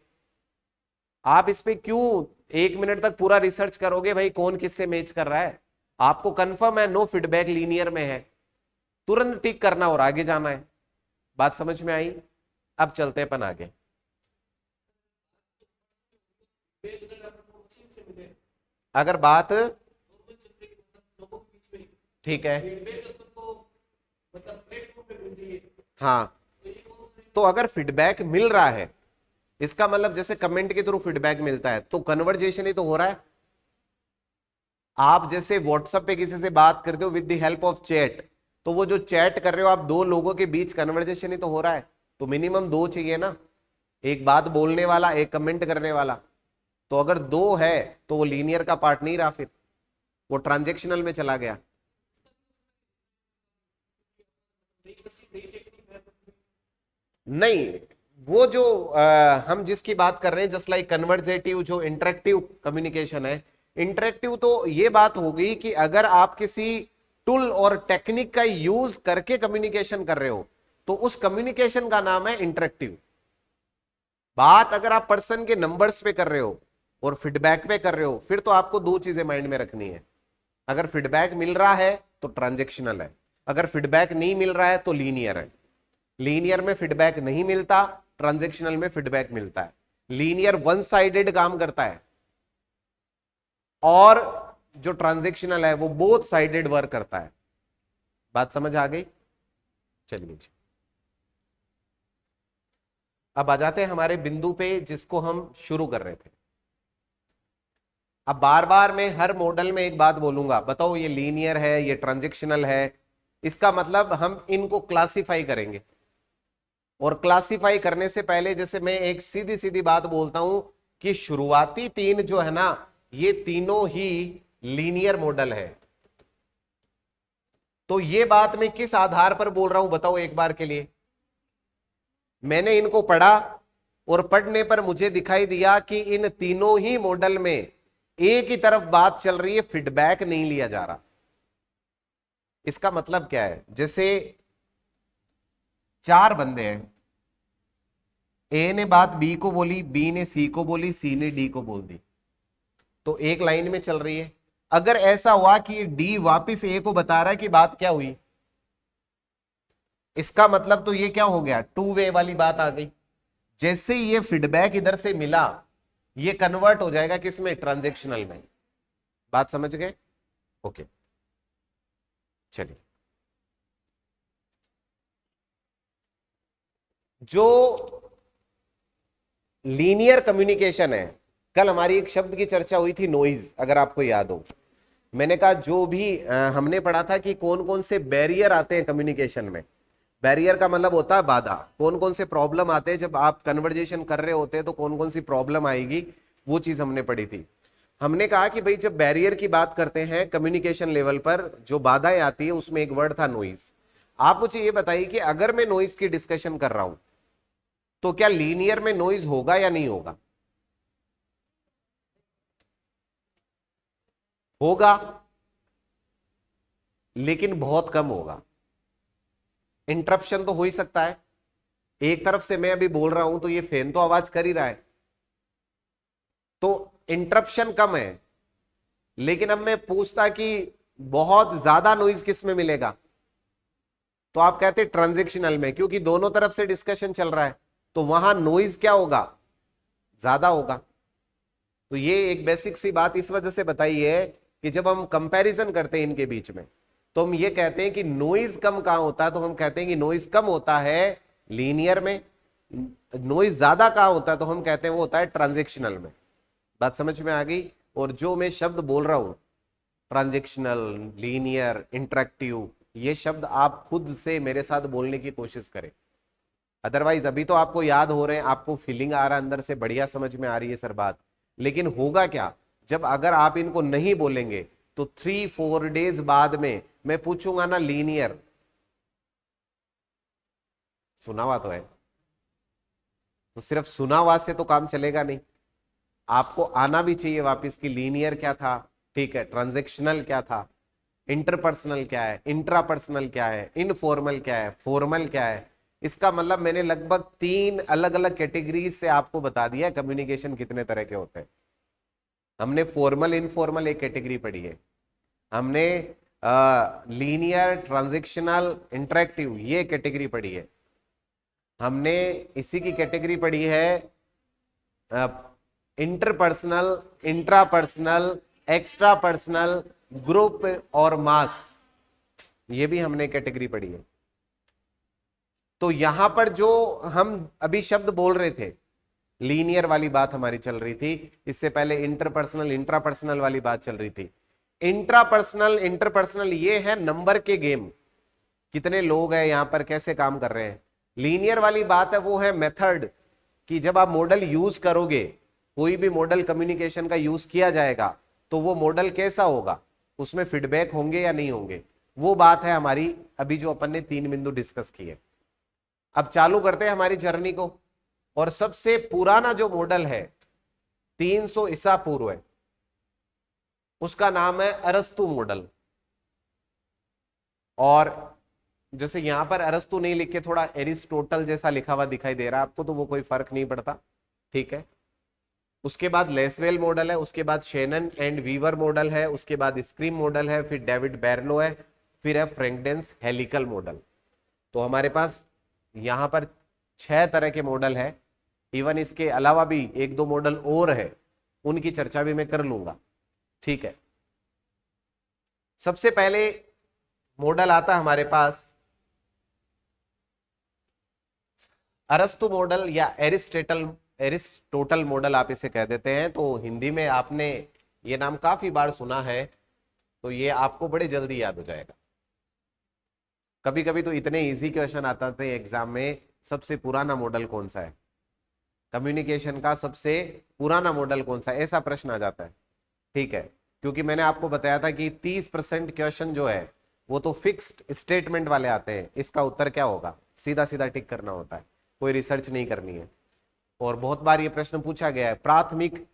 आप इस पे क्यों 1 मिनट तक पूरा रिसर्च करोगे भाई कौन किससे मैच कर रहा है? आपको कंफर्म है नो फीडबैक लीनियर में है, तुरंत टिक करना और आगे जाना है। बात समझ में आई? अब चलते अपन आगे। अगर बात ठीक है, हाँ, तो अगर फीडबैक मिल रहा है, इसका मतलब जैसे कमेंट के थ्रू फीडबैक मिलता है तो कन्वर्जेशन ही तो हो रहा है। आप जैसे व्हाट्सएप पे किसी से बात करते हो with the help of chat, तो वो जो चैट कर रहे हो आप दो लोगों के बीच, कन्वर्जेशन ही तो हो रहा है। तो मिनिमम दो चाहिए ना, एक बात बोलने वाला, एक कमेंट करने वाला। तो अगर दो है तो वो लीनियर का पार्ट नहीं रहा, फिर वो ट्रांजैक्शनल में चला गया। नहीं, वो जो हम जिसकी बात कर रहे हैं, जस्ट लाइक कन्वर्जेटिव, जो इंटरेक्टिव कम्युनिकेशन है, इंटरेक्टिव तो ये बात होगी कि अगर आप किसी टूल और टेक्निक का यूज करके कम्युनिकेशन कर रहे हो तो उस कम्युनिकेशन का नाम है इंटरेक्टिव। बात अगर आप पर्सन के नंबर्स पे कर रहे हो और फीडबैक पे कर रहे हो, फिर तो आपको दो चीजें माइंड में रखनी है। अगर फीडबैक मिल रहा है तो ट्रांजैक्शनल है, अगर फीडबैक नहीं मिल रहा है तो लीनियर है। लीनियर में फीडबैक नहीं मिलता, ट्रांजैक्शनल में फीडबैक मिलता है। लीनियर वन साइडेड काम करता है और जो ट्रांजैक्शनल है वो बोथ साइडेड वर्क करता है। बात समझ आ गई? चलिए जी, अब आ जाते हैं हमारे बिंदु पे जिसको हम शुरू कर रहे थे। अब बार बार मैं हर मॉडल में एक बात बोलूंगा, बताओ ये लीनियर है, ये ट्रांजैक्शनल है, इसका मतलब हम इनको क्लासिफाई करेंगे। और क्लासिफाई करने से पहले जैसे मैं एक सीधी सीधी बात बोलता हूं कि शुरुआती तीन जो है ना, ये तीनों ही लीनियर मॉडल है। तो ये बात मैं किस आधार पर बोल रहा हूं बताओ एक बार के लिए। मैंने इनको पढ़ा और पढ़ने पर मुझे दिखाई दिया कि इन तीनों ही मॉडल में एक ही तरफ बात चल रही है, फीडबैक नहीं लिया जा रहा। इसका मतलब क्या है? जैसे चार बंदे हैं, ए ने बात बी को बोली, बी ने सी को बोली, सी ने डी को बोल दी, तो एक लाइन में चल रही है। अगर ऐसा हुआ कि डी वापिस ए को बता रहा है कि बात क्या हुई, इसका मतलब तो ये क्या हो गया, टू वे वाली बात आ गई। जैसे ही ये फीडबैक इधर से मिला, ये कन्वर्ट हो जाएगा किसमें, ट्रांजैक्शनल में। बात समझ गए? ओके, चलिए। जो लीनियर कम्युनिकेशन है, कल हमारी एक शब्द की चर्चा हुई थी, नॉइज, अगर आपको याद हो। मैंने कहा जो भी हमने पढ़ा था कि कौन कौन से बैरियर आते हैं कम्युनिकेशन में। बैरियर का मतलब होता है बाधा। कौन कौन से प्रॉब्लम आते हैं जब आप कन्वर्जेशन कर रहे होते हैं, तो कौन कौन सी प्रॉब्लम आएगी, वो चीज हमने पढ़ी थी। हमने कहा कि भाई जब बैरियर की बात करते हैं कम्युनिकेशन लेवल पर, जो बाधाएं आती है उसमें एक वर्ड था नॉइज। आप मुझे ये बताइए कि अगर मैं नॉइज की डिस्कशन कर रहा हूं तो क्या लीनियर में नॉइज होगा या नहीं होगा? होगा, लेकिन बहुत कम होगा। इंटरप्शन तो हो ही सकता है, एक तरफ से मैं अभी बोल रहा हूं तो ये फैन तो आवाज कर ही रहा है, तो इंटरप्शन कम है। लेकिन अब मैं पूछता कि बहुत ज्यादा नॉइज किस में मिलेगा, तो आप कहते ट्रांजैक्शनल में, क्योंकि दोनों तरफ से डिस्कशन चल रहा है, तो वहां नॉइज क्या होगा, ज्यादा होगा। तो ये एक बेसिक सी बात इस वजह से बताई है कि जब हम कंपैरिजन करते हैं इनके बीच में, तो हम ये कहते हैं कि नॉइज कम कहां होता है, तो हम कहते हैं कि नॉइज कम होता है लीनियर में, नॉइज ज्यादा कहां होता है तो हम कहते हैं वो होता है ट्रांजेक्शनल में। बात समझ में आ गई? और जो मैं शब्द बोल रहा हूं ट्रांजेक्शनल, लीनियर, इंटरेक्टिव, ये शब्द आप खुद से मेरे साथ बोलने की कोशिश करें। अदरवाइज अभी तो आपको याद हो रहे हैं, आपको फीलिंग आ रहा है अंदर से, बढ़िया समझ में आ रही है सर बात, लेकिन होगा क्या जब अगर आप इनको नहीं बोलेंगे तो 3-4 डेज बाद में मैं पूछूंगा ना लीनियर, सुना हुआ तो है, तो सिर्फ सुना हुआ से तो काम चलेगा नहीं, आपको आना भी चाहिए वापस कि लीनियर क्या था, ठीक है, ट्रांजेक्शनल क्या था, इंटरपर्सनल क्या है, इंट्रापर्सनल क्या है, इनफॉर्मल क्या है, फॉर्मल क्या है। इसका मतलब मैंने लगभग 3 अलग अलग कैटेगरीज से आपको बता दिया कम्युनिकेशन कितने तरह के होते हैं। हमने फॉर्मल इनफॉर्मल एक कैटेगरी पढ़ी है, हमने लीनियर, ट्रांजेक्शनल, इंटरेक्टिव ये कैटेगरी पढ़ी है, हमने इसी की कैटेगरी पढ़ी है interpersonal, intrapersonal, extra personal, group और मास, ये भी हमने कैटेगरी पढ़ी है। तो यहां पर जो हम अभी शब्द बोल रहे थे, लीनियर वाली बात हमारी चल रही थी, इससे पहले इंटरपर्सनल, इंट्रापर्सनल वाली बात चल रही थी। इंट्रापर्सनल, इंटरपर्सनल ये है नंबर के गेम, कितने लोग हैं यहां पर, कैसे काम कर रहे हैं। लीनियर वाली बात है वो है मेथड, कि जब आप मॉडल यूज करोगे, कोई भी मॉडल कम्युनिकेशन का यूज किया जाएगा तो वो मॉडल कैसा होगा, उसमें फीडबैक होंगे या नहीं होंगे, वो बात है हमारी अभी जो अपन ने 3 बिंदु डिस्कस किए। अब चालू करते हैं हमारी जर्नी को, और सबसे पुराना जो मॉडल है 300 ईसा पूर्व है, उसका नाम है अरस्तु मॉडल। और जैसे यहां पर अरस्तु नहीं लिख के थोड़ा एरिस्टोटल जैसा लिखा हुआ दिखाई दे रहा है आपको, तो वो कोई फर्क नहीं पड़ता, ठीक है। उसके बाद लेसवेल मॉडल है, उसके बाद शेनन एंड वीवर मॉडल है, उसके बाद स्क्रीम मॉडल है, फिर डेविड बैर्लो है, फिर है फ्रैंकडेंस हेलिकल मॉडल। तो हमारे पास यहां पर 6 तरह के मॉडल है। इवन इसके अलावा भी 1-2 मॉडल और है, उनकी चर्चा भी मैं कर लूंगा, ठीक है। सबसे पहले मॉडल आता हमारे पास अरस्तु मॉडल या एरिस्टोटल मॉडल आप इसे कह देते हैं। तो हिंदी में आपने ये नाम काफी बार सुना है, तो ये आपको बड़े जल्दी याद हो जाएगा। कभी कभी तो इतने इजी क्वेश्चन आता थे एग्जाम में, सबसे पुराना मॉडल कौन सा है, कम्युनिकेशन का सबसे पुराना मॉडल कौन सा है, ऐसा प्रश्न आ जाता है, ठीक है। क्योंकि मैंने आपको बताया था कि 30% क्वेश्चन जो है वो तो फिक्स्ड स्टेटमेंट वाले आते हैं, इसका उत्तर क्या होगा सीधा सीधा टिक करना होता है, कोई रिसर्च नहीं करनी है। और बहुत बार ये प्रश्न पूछा गया है, प्राथमिक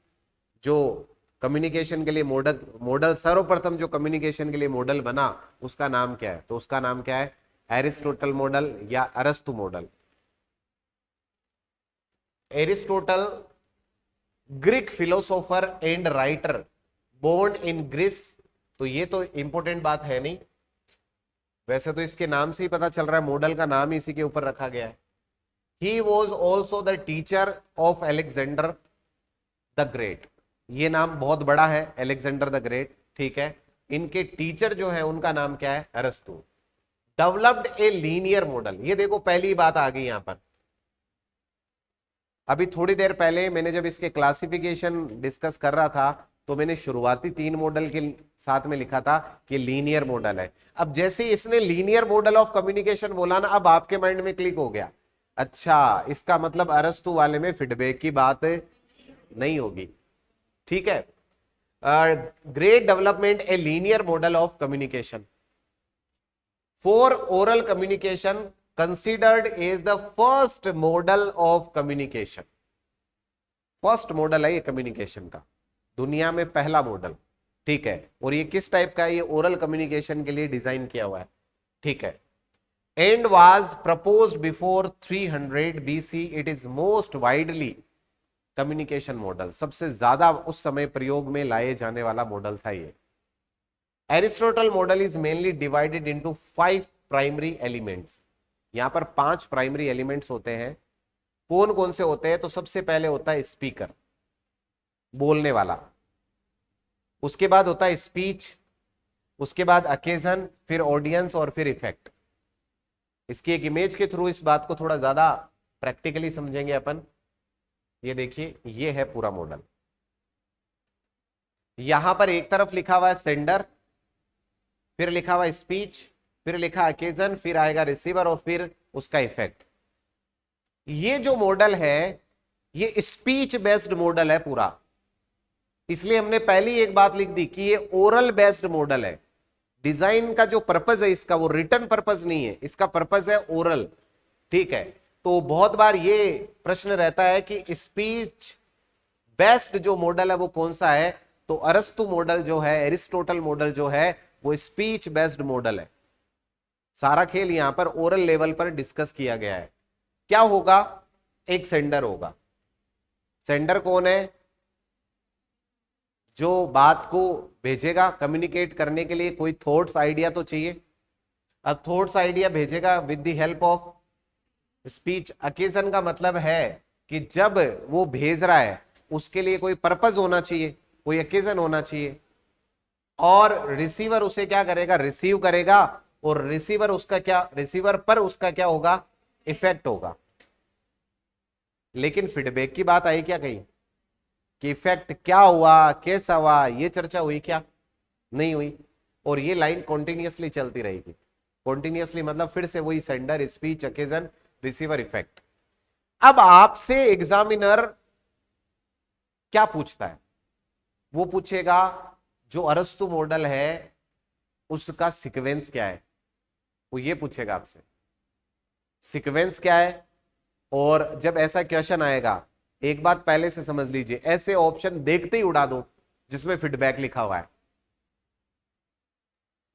जो कम्युनिकेशन के लिए मॉडल सर्वप्रथम जो कम्युनिकेशन के लिए मॉडल बना उसका नाम क्या है, तो उसका नाम क्या है, एरिस्टोटल मॉडल या Arastu model. Aristotle Greek philosopher and writer, born in Greece, तो ये तो इंपॉर्टेंट बात है नहीं, वैसे तो इसके नाम से ही पता चल रहा है, मॉडल का नाम ही इसी के ऊपर रखा गया है। He was also the teacher of Alexander the Great, ये नाम बहुत बड़ा है, अलेक्जेंडर द ग्रेट, ठीक है। इनके टीचर जो है उनका नाम क्या है, अरस्तु। डेवलप्ड ए लीनियर मॉडल, ये देखो पहली बात आ गई यहां पर। अभी थोड़ी देर पहले मैंने जब इसके क्लासिफिकेशन डिस्कस कर रहा था तो मैंने शुरुआती 3 मॉडल के साथ में लिखा था कि लीनियर मॉडल है। अब जैसे इसने लीनियर मॉडल ऑफ कम्युनिकेशन बोला ना, अब आपके माइंड में क्लिक हो गया, अच्छा इसका मतलब अरस्तु वाले में फीडबैक की बात नहीं होगी, ठीक है। Great development a linear model of communication for oral communication considered as the first model of communication, first model है ये कम्युनिकेशन का, दुनिया में पहला मॉडल, ठीक है। और ये किस टाइप का है, ये ओरल कम्युनिकेशन के लिए डिजाइन किया हुआ है, ठीक है। and was proposed before 300 BC. It is most widely communication model, सबसे ज्यादा उस समय प्रयोग में लाए जाने वाला मॉडल था ये। Aristotle model is mainly divided into 5 primary elements, यहां पर 5 प्राइमरी एलिमेंट्स होते हैं। कौन कौन से होते हैं, तो सबसे पहले होता है स्पीकर, बोलने वाला, उसके बाद होता है स्पीच, उसके बाद अकेजन, फिर ऑडियंस और फिर इफेक्ट। इसकी एक इमेज के थ्रू इस बात को थोड़ा ज्यादा प्रैक्टिकली समझेंगे अपन। ये देखिए, ये है पूरा मॉडल। यहां पर एक तरफ लिखा हुआ है सेंडर, फिर लिखा हुआ है स्पीच, फिर लिखा अकेजन, फिर आएगा रिसीवर और फिर उसका इफेक्ट। ये जो मॉडल है ये स्पीच बेस्ड मॉडल है पूरा, इसलिए हमने पहली एक बात लिख दी कि ये ओरल बेस्ड मॉडल है। डिजाइन का जो पर्पज है इसका वो रिटर्न पर्पज नहीं है, इसका पर्पज है ओरल। ठीक है, तो बहुत बार ये प्रश्न रहता है कि स्पीच बेस्ड जो मॉडल है वो कौन सा है, तो अरस्तु मॉडल जो है, एरिस्टोटल मॉडल जो है वो स्पीच बेस्ड मॉडल है। सारा खेल यहां पर ओरल लेवल पर डिस्कस किया गया है। क्या होगा, एक सेंडर होगा। सेंडर कौन है, जो बात को भेजेगा कम्युनिकेट करने के लिए कोई थॉट्स आइडिया तो चाहिए। अब थॉट्स आइडिया भेजेगा with the help of speech. Occasion का मतलब है कि जब वो भेज रहा है उसके लिए कोई पर्पस होना चाहिए, कोई अकेजन होना चाहिए। और रिसीवर उसे क्या करेगा, रिसीव करेगा, और रिसीवर उसका क्या, रिसीवर पर उसका क्या होगा, इफेक्ट होगा। लेकिन फीडबैक की बात आई क्या कहीं कि इफेक्ट क्या हुआ, कैसा हुआ, ये चर्चा हुई क्या, नहीं हुई। और ये लाइन कॉन्टिन्यूअसली चलती रहेगी। कॉन्टिन्यूअसली मतलब फिर से वही sender, speech, occasion, receiver, effect. अब आपसे एग्जामिनर क्या पूछता है, वो पूछेगा जो अरस्तु मॉडल है उसका सीक्वेंस क्या है, वो ये पूछेगा आपसे सीक्वेंस क्या है। और जब ऐसा क्वेश्चन आएगा, एक बात पहले से समझ लीजिए, ऐसे ऑप्शन देखते ही उड़ा दो जिसमें फीडबैक लिखा हुआ है।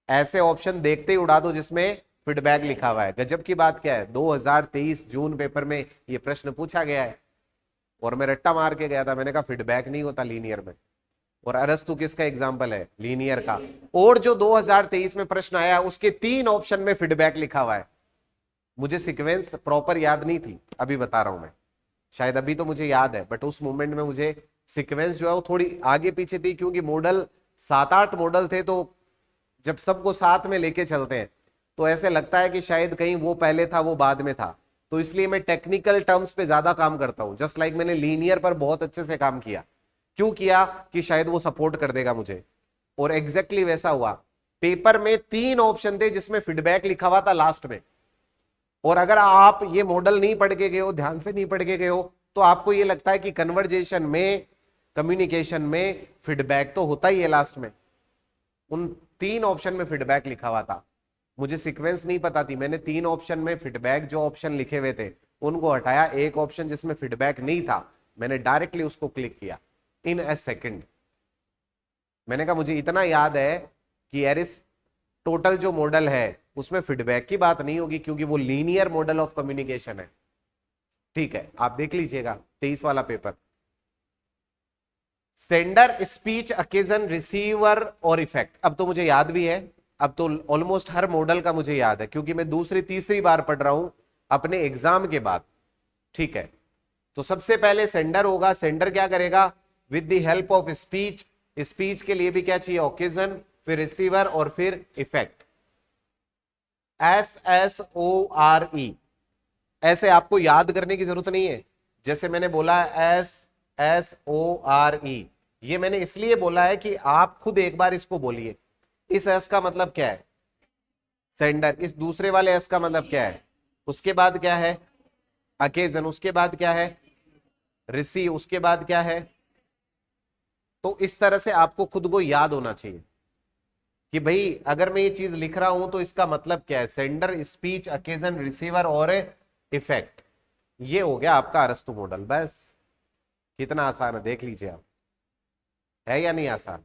ऐसे ऑप्शन देखते ही उड़ा दो जिसमें फीडबैक लिखा हुआ है। गजब की बात क्या है, 2023 जून पेपर में यह प्रश्न पूछा गया है और मैं रट्टा मार के गया था, मैंने कहा फीडबैक नहीं होता लीनियर में। और अरस्तु किसका एग्जाम्पल है, लीनियर का। और जो 2023 में प्रश्न आया उसके 3 ऑप्शन में फीडबैक लिखा हुआ है। मुझे सीक्वेंस प्रॉपर याद नहीं थी, अभी बता रहा हूं मैं, शायद अभी तो मुझे याद है, बट उस मोमेंट में मुझे सीक्वेंस जो है वो थोड़ी आगे पीछे थी, क्योंकि मॉडल 7-8 मॉडल थे। तो जब सबको साथ में लेके चलते हैं तो ऐसे लगता है कि शायद कहीं वो पहले था वो बाद में था। तो इसलिए मैं टेक्निकल टर्म्स पे ज्यादा काम करता हूं। जस्ट लाइक मैंने लीनियर पर बहुत अच्छे से काम किया, क्यों किया, कि शायद वो सपोर्ट कर देगा मुझे। और एग्जैक्टली वैसा हुआ। पेपर में 3 ऑप्शन थे जिसमें फीडबैक लिखा हुआ था लास्ट में। और अगर आप ये मॉडल नहीं पढ़ के गए हो, ध्यान से नहीं पढ़ के गए हो, तो आपको ये लगता है कि कन्वर्जेशन में, कम्युनिकेशन में फीडबैक तो होता ही है लास्ट में। उन 3 ऑप्शन में फीडबैक लिखा हुआ था। मुझे सीक्वेंस नहीं पता थी, मैंने 3 ऑप्शन में फीडबैक जो ऑप्शन लिखे हुए थे उनको हटाया। एक ऑप्शन जिसमें फीडबैक नहीं था, मैंने डायरेक्टली उसको क्लिक किया इन ए सेकेंड। मैंने कहा मुझे इतना याद है कि एरिस्टोटल जो मॉडल है उसमें फीडबैक की बात नहीं होगी, क्योंकि वो लीनियर मॉडल ऑफ कम्युनिकेशन है। ठीक है, आप देख लीजिएगा 23 वाला paper. Sender, speech, occasion, receiver और इफेक्ट। अब तो मुझे याद भी है, अब तो ऑलमोस्ट हर मॉडल का मुझे याद है, क्योंकि मैं दूसरी तीसरी बार पढ़ रहा हूं अपने एग्जाम के बाद। ठीक है, तो सबसे पहले सेंडर होगा। सेंडर क्या करेगा, with the help of speech. Speech के लिए भी क्या चाहिए, ओकेजन, फिर रिसीवर और फिर इफेक्ट। SSORE ऐसे आपको याद करने की जरूरत नहीं है। जैसे मैंने बोला SSORE, ये मैंने इसलिए बोला है कि आप खुद एक बार इसको बोलिए। इस एस का मतलब क्या है, सेंडर। इस दूसरे वाले एस का मतलब क्या है, उसके बाद क्या है, अकेजन, उसके बाद क्या है, रिसीव, उसके बाद क्या है। तो इस तरह से आपको खुद को याद होना चाहिए कि भाई अगर मैं ये चीज लिख रहा हूं तो इसका मतलब क्या है, सेंडर, स्पीच, अकेजन, रिसीवर और इफेक्ट। ये हो गया आपका अरस्तु मॉडल। बस कितना आसान है, देख लीजिए आप, है या नहीं आसान।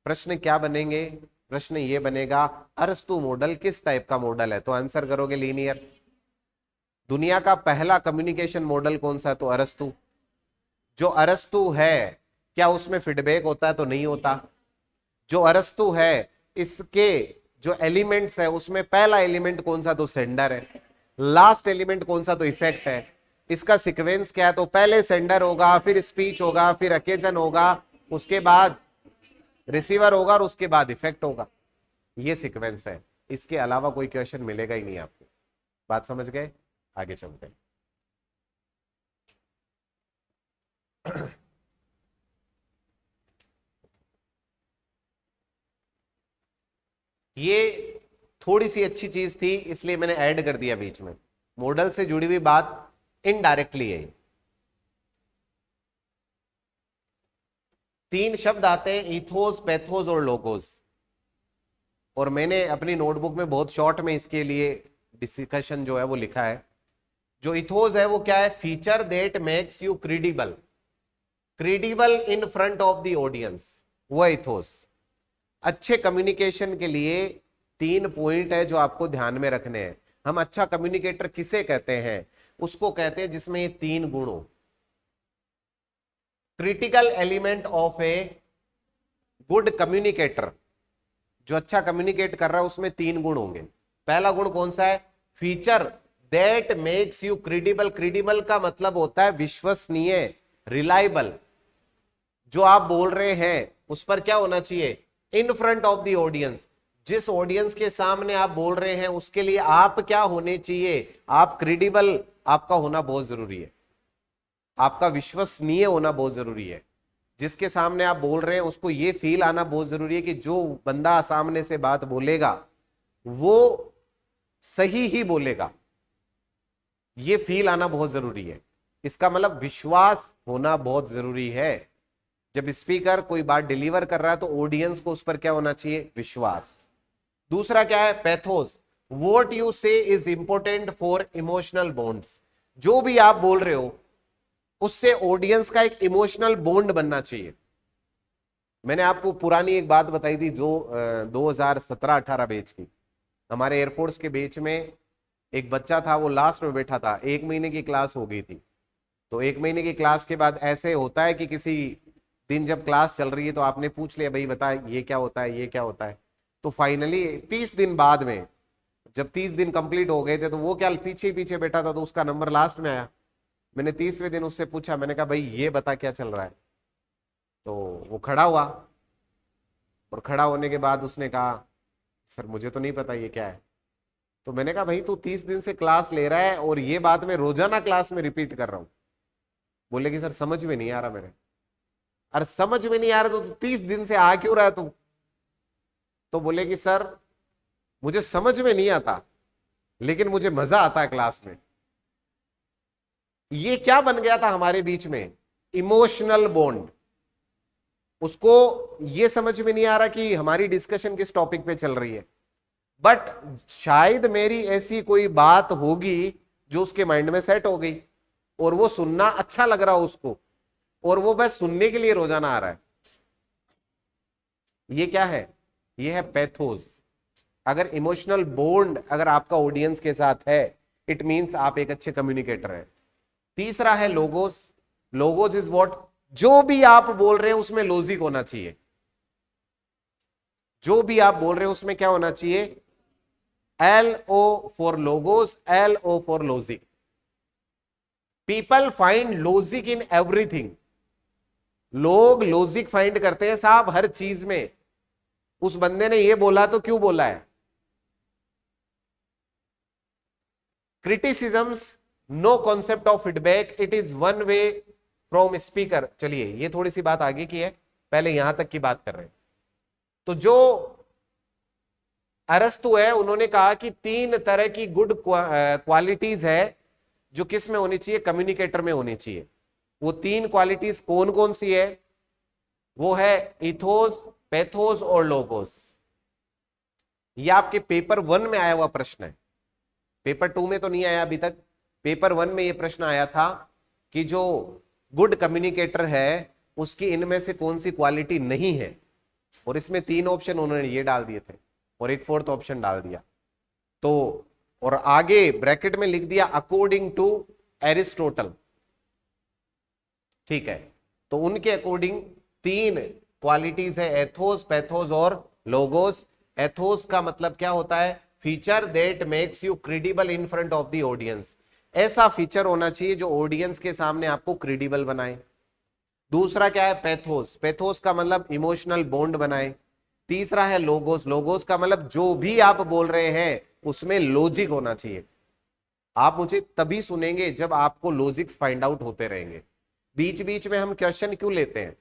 प्रश्न क्या बनेंगे, प्रश्न ये बनेगा अरस्तु मॉडल किस टाइप का मॉडल है, तो आंसर करोगे लीनियर। दुनिया का पहला कम्युनिकेशन मॉडल कौन सा है, तो अरस्तु। जो अरस्तु है क्या उसमें फीडबैक होता है, तो नहीं होता। जो अरस्तु है इसके जो एलिमेंट्स है उसमें पहला एलिमेंट कौन सा, तो सेंडर है। लास्ट एलिमेंट कौन सा, तो इफेक्ट है। इसका सीक्वेंस क्या है, तो पहले सेंडर होगा, फिर स्पीच होगा, फिर अकेजन होगा, उसके बाद रिसीवर होगा और उसके बाद इफेक्ट होगा, ये सीक्वेंस है। इसके अलावा कोई क्वेश्चन मिलेगा ही नहीं आपको। बात समझ गए? आगे चलते हैं। ये थोड़ी सी अच्छी चीज थी इसलिए मैंने ऐड कर दिया बीच में, मॉडल से जुड़ी हुई बात इनडायरेक्टली है। तीन शब्द आते हैं, इथोस, पैथोस और लोगोस, और मैंने अपनी नोटबुक में बहुत शॉर्ट में इसके लिए डिस्कशन जो है वो लिखा है। जो इथोस है वो क्या है? Feature that makes you credible, credible in front of the audience, वो इथोस। अच्छे कम्युनिकेशन के लिए 3 पॉइंट है जो आपको ध्यान में रखने हैं। हम अच्छा कम्युनिकेटर किसे कहते हैं? उसको कहते हैं जिसमें ये 3 गुण हो। Critical element of a good communicator, जो अच्छा कम्युनिकेट कर रहा है उसमें 3 गुण होंगे। पहला गुण कौन सा है? Feature that makes you credible. Credible का मतलब होता है विश्वसनीय, रिलायबल। जो आप बोल रहे हैं उस पर क्या होना चाहिए? In front of the audience, जिस ऑडियंस के सामने आप बोल रहे हैं उसके लिए आप क्या होने चाहिए? आप क्रेडिबल, आपका होना बहुत जरूरी है, आपका विश्वसनीय होना बहुत जरूरी है। जिसके सामने आप बोल रहे हैं उसको ये फील आना बहुत जरूरी है कि जो बंदा सामने से बात बोलेगा वो सही ही बोलेगा, ये फील आना बहुत जरूरी है। इसका मतलब विश्वास होना बहुत जरूरी है। जब स्पीकर कोई बात डिलीवर कर रहा है तो ऑडियंस को उस पर क्या होना चाहिए? विश्वास। दूसरा क्या है? पैथोस, व्हाट यू से is important for emotional bonds. जो भी आप बोल रहे हो उससे ऑडियंस का एक इमोशनल बॉन्ड बनना चाहिए। मैंने आपको पुरानी एक बात बताई थी जो 2017-18 बैच की, हमारे एयरफोर्स के बैच में एक बच्चा था, वो लास्ट में बैठा था। 1 महीने की क्लास हो गई थी, तो 1 महीने की क्लास के बाद ऐसे होता है कि किसी दिन जब क्लास चल रही है तो आपने पूछ लिया भाई बता ये क्या होता है, ये क्या होता है। तो फाइनली 30 दिन बाद में जब 30 दिन कंप्लीट हो गए थे तो वो क्या पीछे पीछे बैठा था, तो उसका नंबर लास्ट में आया। मैंने 30वें दिन उससे पूछा, मैंने कहा भाई ये बता क्या चल रहा है। तो वो खड़ा हुआ, और खड़ा होने के बाद उसने कहा सर मुझे तो नहीं पता ये क्या है। तो मैंने कहा भाई तू 30 दिन से क्लास ले रहा है और ये बात मैं रोजाना क्लास में रिपीट कर रहा हूं। बोले कि सर समझ में नहीं आ रहा मेरे। अरे समझ में नहीं आ रहा तो 30 दिन से आ क्यों रहा है तू? तो बोले कि सर मुझे समझ में नहीं आता लेकिन मुझे मजा आता है क्लास में। ये क्या बन गया था हमारे बीच में? Emotional bond. उसको ये समझ में नहीं आ रहा कि हमारी डिस्कशन किस टॉपिक पे चल रही है, बट शायद मेरी ऐसी कोई बात होगी जो उसके माइंड में सेट हो गई और वो सुनना अच्छा लग रहा उसको, और वो बस सुनने के लिए रोजाना आ रहा है। ये क्या है? ये है पैथोस। अगर इमोशनल बॉन्ड अगर आपका ऑडियंस के साथ है, इट मींस आप एक अच्छे कम्युनिकेटर हैं। तीसरा है लोगोस। Logos is what? जो भी आप बोल रहे हैं उसमें लॉजिक होना चाहिए। जो भी आप बोल रहे हैं उसमें क्या होना चाहिए? LO for logos, LO for logic. People find logic in everything. लोग लॉजिक फाइंड करते हैं साहब हर चीज में। उस बंदे ने ये बोला तो क्यों बोला है? Criticisms no concept of feedback, it is one way from speaker. चलिए ये थोड़ी सी बात आगे की है, पहले यहां तक की बात कर रहे हैं। तो जो अरस्तु है उन्होंने कहा कि 3 तरह की गुड क्वालिटीज है जो किस में होनी चाहिए? कम्युनिकेटर में होनी चाहिए। वो 3 क्वालिटीज कौन कौन सी है? वो है इथोस, पैथोस और लोगोस। ये आपके पेपर 1 में आया हुआ प्रश्न है, पेपर 2 में तो नहीं आया अभी तक। पेपर 1 में ये प्रश्न आया था कि जो गुड कम्युनिकेटर है उसकी इनमें से कौन सी क्वालिटी नहीं है, और इसमें 3 ऑप्शन उन्होंने ये डाल दिए थे और एक 4th ऑप्शन डाल दिया। तो और आगे ब्रैकेट में लिख दिया अकॉर्डिंग टू एरिस्टोटल। ठीक है, तो उनके अकॉर्डिंग 3 क्वालिटीज है, एथोस, पैथोस और लोगोस। एथोस का मतलब क्या होता है? Feature that makes you credible in front of the audience. ऐसा फीचर होना चाहिए जो ऑडियंस के सामने आपको क्रेडिबल बनाए। दूसरा क्या है पैथोस, पैथोस का मतलब इमोशनल बॉन्ड बनाए। तीसरा है लोगोस, लोगोस का मतलब जो भी आप बोल रहे हैं उसमें लॉजिक होना चाहिए। आप मुझे तभी सुनेंगे जब आपको लॉजिक्स फाइंड आउट होते रहेंगे। बीच बीच में हम क्वेश्चन क्यों लेते हैं,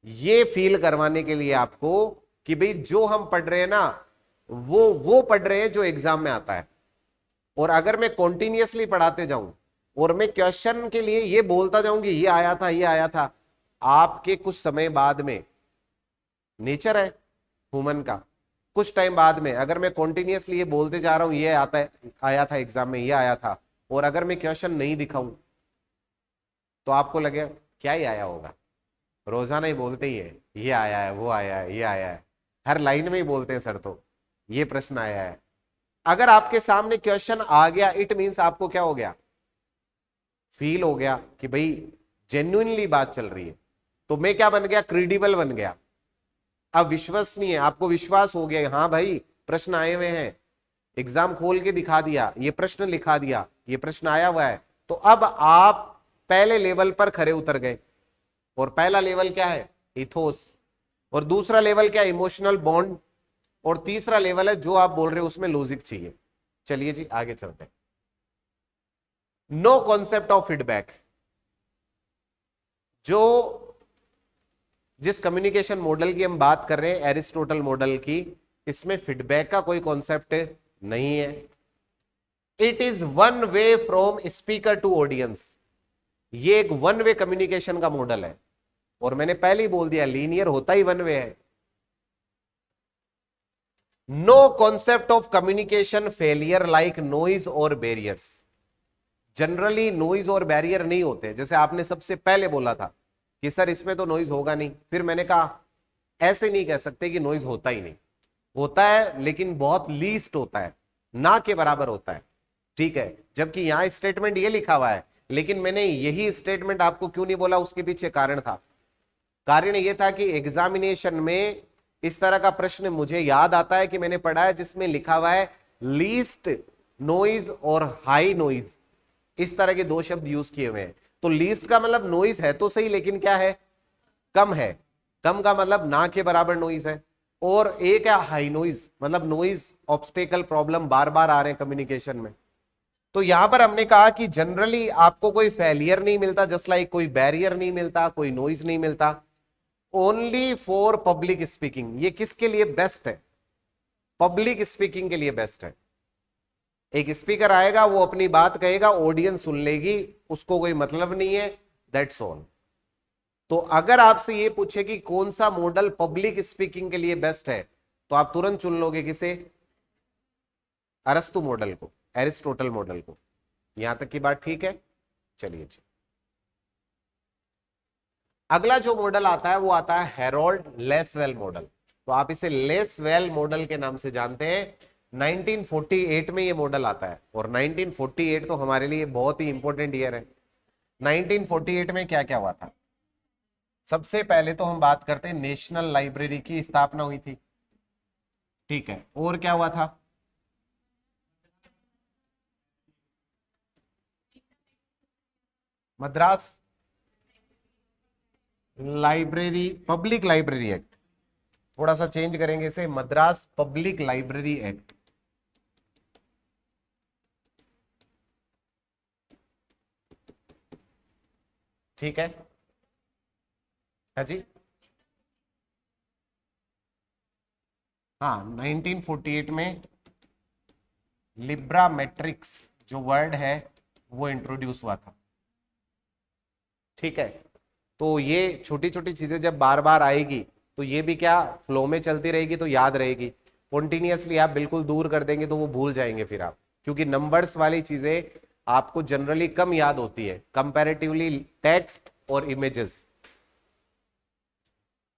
ये फील करवाने के लिए आपको कि भाई जो हम पढ़ रहे हैं ना वो पढ़ रहे हैं जो एग्जाम में आता है। और अगर मैं कॉन्टिन्यूअसली पढ़ाते जाऊं और मैं क्वेश्चन के लिए ये बोलता जाऊंगी ये आया था ये आया था, आपके कुछ समय बाद में, नेचर है ह्यूमन का, कुछ टाइम बाद में अगर मैं कॉन्टिन्यूअसली ये बोलते जा रहा हूं ये आता है, आया था एग्जाम में ये आया था, और अगर मैं क्वेश्चन नहीं दिखाऊं तो आपको लगे क्या ही आया होगा, रोजाना ही बोलते ही है ये आया है वो आया है ये आया है, हर लाइन में ही बोलते हैं सर तो ये प्रश्न आया है। अगर आपके सामने क्वेश्चन आ गया इट मींस आपको क्या हो गया, फील हो गया कि भाई जेन्युइनली बात चल रही है। तो मैं क्या बन गया, क्रेडिबल बन गया। अब विश्वसनीय, आपको विश्वास हो गया हाँ भाई प्रश्न आए हुए हैं, एग्जाम खोल के दिखा दिया, ये प्रश्न लिखा दिया, ये प्रश्न आया हुआ है। तो अब आप पहले लेवल पर खरे उतर गए। और पहला लेवल क्या है, इथोस। और दूसरा लेवल क्या है, इमोशनल बॉन्ड। और तीसरा लेवल है जो आप बोल रहे हो उसमें लॉजिक चाहिए। चलिए जी आगे चलते हैं। नो कॉन्सेप्ट ऑफ फीडबैक, जो जिस कम्युनिकेशन मॉडल की हम बात कर रहे हैं एरिस्टोटल मॉडल की, इसमें फीडबैक का कोई कॉन्सेप्ट नहीं है। It is one way from speaker to audience, ये एक वन वे कम्युनिकेशन का मॉडल है। और मैंने पहले ही बोल दिया लीनियर होता ही वन वे है। No concept of communication failure like noise और बैरियर्स, जनरली नॉइज और बैरियर नहीं होते। जैसे आपने सबसे पहले बोला था कि सर इसमें तो नॉइज होगा नहीं, फिर मैंने कहा ऐसे नहीं कह सकते कि नॉइज होता ही नहीं, होता है लेकिन बहुत लीस्ट होता है, ना के बराबर होता है। ठीक है, जबकि यहां स्टेटमेंट ये लिखा हुआ है, लेकिन मैंने यही स्टेटमेंट आपको क्यों नहीं बोला, उसके पीछे कारण था। कारण ये था कि एग्जामिनेशन में इस तरह का प्रश्न मुझे याद आता है कि मैंने पढ़ा है जिसमें लिखा हुआ है लीस्ट नॉइज और हाई नॉइज, इस तरह के दो शब्द यूज किए हुए हैं। तो लीस्ट का मतलब नॉइज है तो सही, लेकिन क्या है, कम है। कम का मतलब ना के बराबर नॉइज है। और एक है हाई नॉइज, मतलब नॉइज ऑब्स्टेकल प्रॉब्लम बार बार आ रहे हैं कम्युनिकेशन में। तो यहां पर हमने कहा कि जनरली आपको कोई फेलियर नहीं मिलता, जस्ट लाइक कोई बैरियर नहीं मिलता, कोई नॉइज नहीं मिलता, ओनली फॉर पब्लिक स्पीकिंग। ये किसके लिए बेस्ट है, पब्लिक स्पीकिंग के लिए बेस्ट है। एक स्पीकर आएगा, वो अपनी बात कहेगा, ऑडियंस सुन लेगी, उसको कोई मतलब नहीं है, दैट्स ऑल। तो अगर आपसे ये पूछे कि कौन सा मॉडल पब्लिक स्पीकिंग के लिए बेस्ट है, तो आप तुरंत चुन लोगे किसे, अरस्तु मॉडल को, एरिस्टोटल मॉडल को। यहां तक की बात ठीक है। चलिए जी, अगला जो मॉडल आता है वो आता है हेरोल्ड लेसवेल मॉडल। तो आप इसे लेसवेल मॉडल के नाम से जानते हैं। 1948 में ये मॉडल आता है, और 1948 तो हमारे लिए बहुत ही इंपॉर्टेंट ईयर है। 1948 में क्या क्या हुआ था, सबसे पहले तो हम बात करते हैं नेशनल लाइब्रेरी की स्थापना हुई थी। ठीक है, और क्या हुआ था, Madras library, public library act, थोड़ा सा चेंज करेंगे इसे, मद्रास पब्लिक लाइब्रेरी एक्ट। ठीक है, हाँ जी, हाँ 1948 में लिब्रा मैट्रिक्स जो वर्ड है वो इंट्रोड्यूस हुआ था। ठीक है, तो ये छोटी छोटी चीजें जब बार बार आएगी तो ये भी क्या फ्लो में चलती रहेगी तो याद रहेगी। कॉन्टिन्यूअसली आप बिल्कुल दूर कर देंगे तो वो भूल जाएंगे फिर आप, क्योंकि नंबर्स वाली चीजें आपको जनरली कम याद होती है कंपैरेटिवली टेक्स्ट और इमेजेस।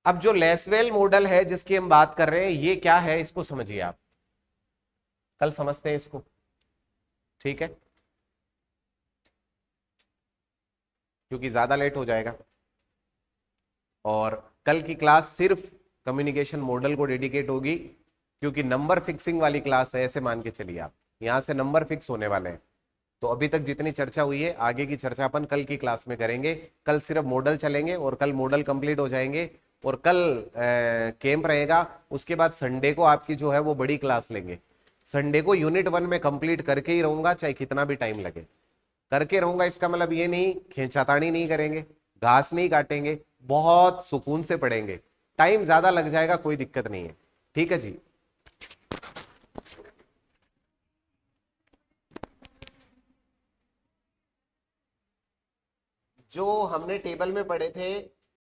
अब जो लेसवेल मॉडल है जिसकी हम बात कर रहे हैं, ये क्या है इसको समझिए आप, कल समझते हैं इसको। ठीक है, क्योंकि ज्यादा लेट हो जाएगा, और कल की क्लास सिर्फ कम्युनिकेशन मॉडल को डेडिकेट होगी, क्योंकि नंबर फिक्सिंग वाली क्लास है, ऐसे मान के चलिए आप, यहां से नंबर फिक्स होने वाले हैं। तो अभी तक जितनी चर्चा हुई है आगे की चर्चा अपन कल की क्लास में करेंगे। कल सिर्फ मॉडल चलेंगे और कल मॉडल कंप्लीट हो जाएंगे और कल कैंप रहेगा। उसके बाद संडे को आपकी जो है वो बड़ी क्लास लेंगे। संडे को यूनिट 1 में कंप्लीट करके ही रहूंगा, चाहे कितना भी टाइम लगे करके रहूंगा। इसका मतलब ये नहीं खींचातानी नहीं करेंगे, घास नहीं काटेंगे, बहुत सुकून से पढ़ेंगे। टाइम ज्यादा लग जाएगा, कोई दिक्कत नहीं है। ठीक है जी। जो हमने टेबल में पढ़े थे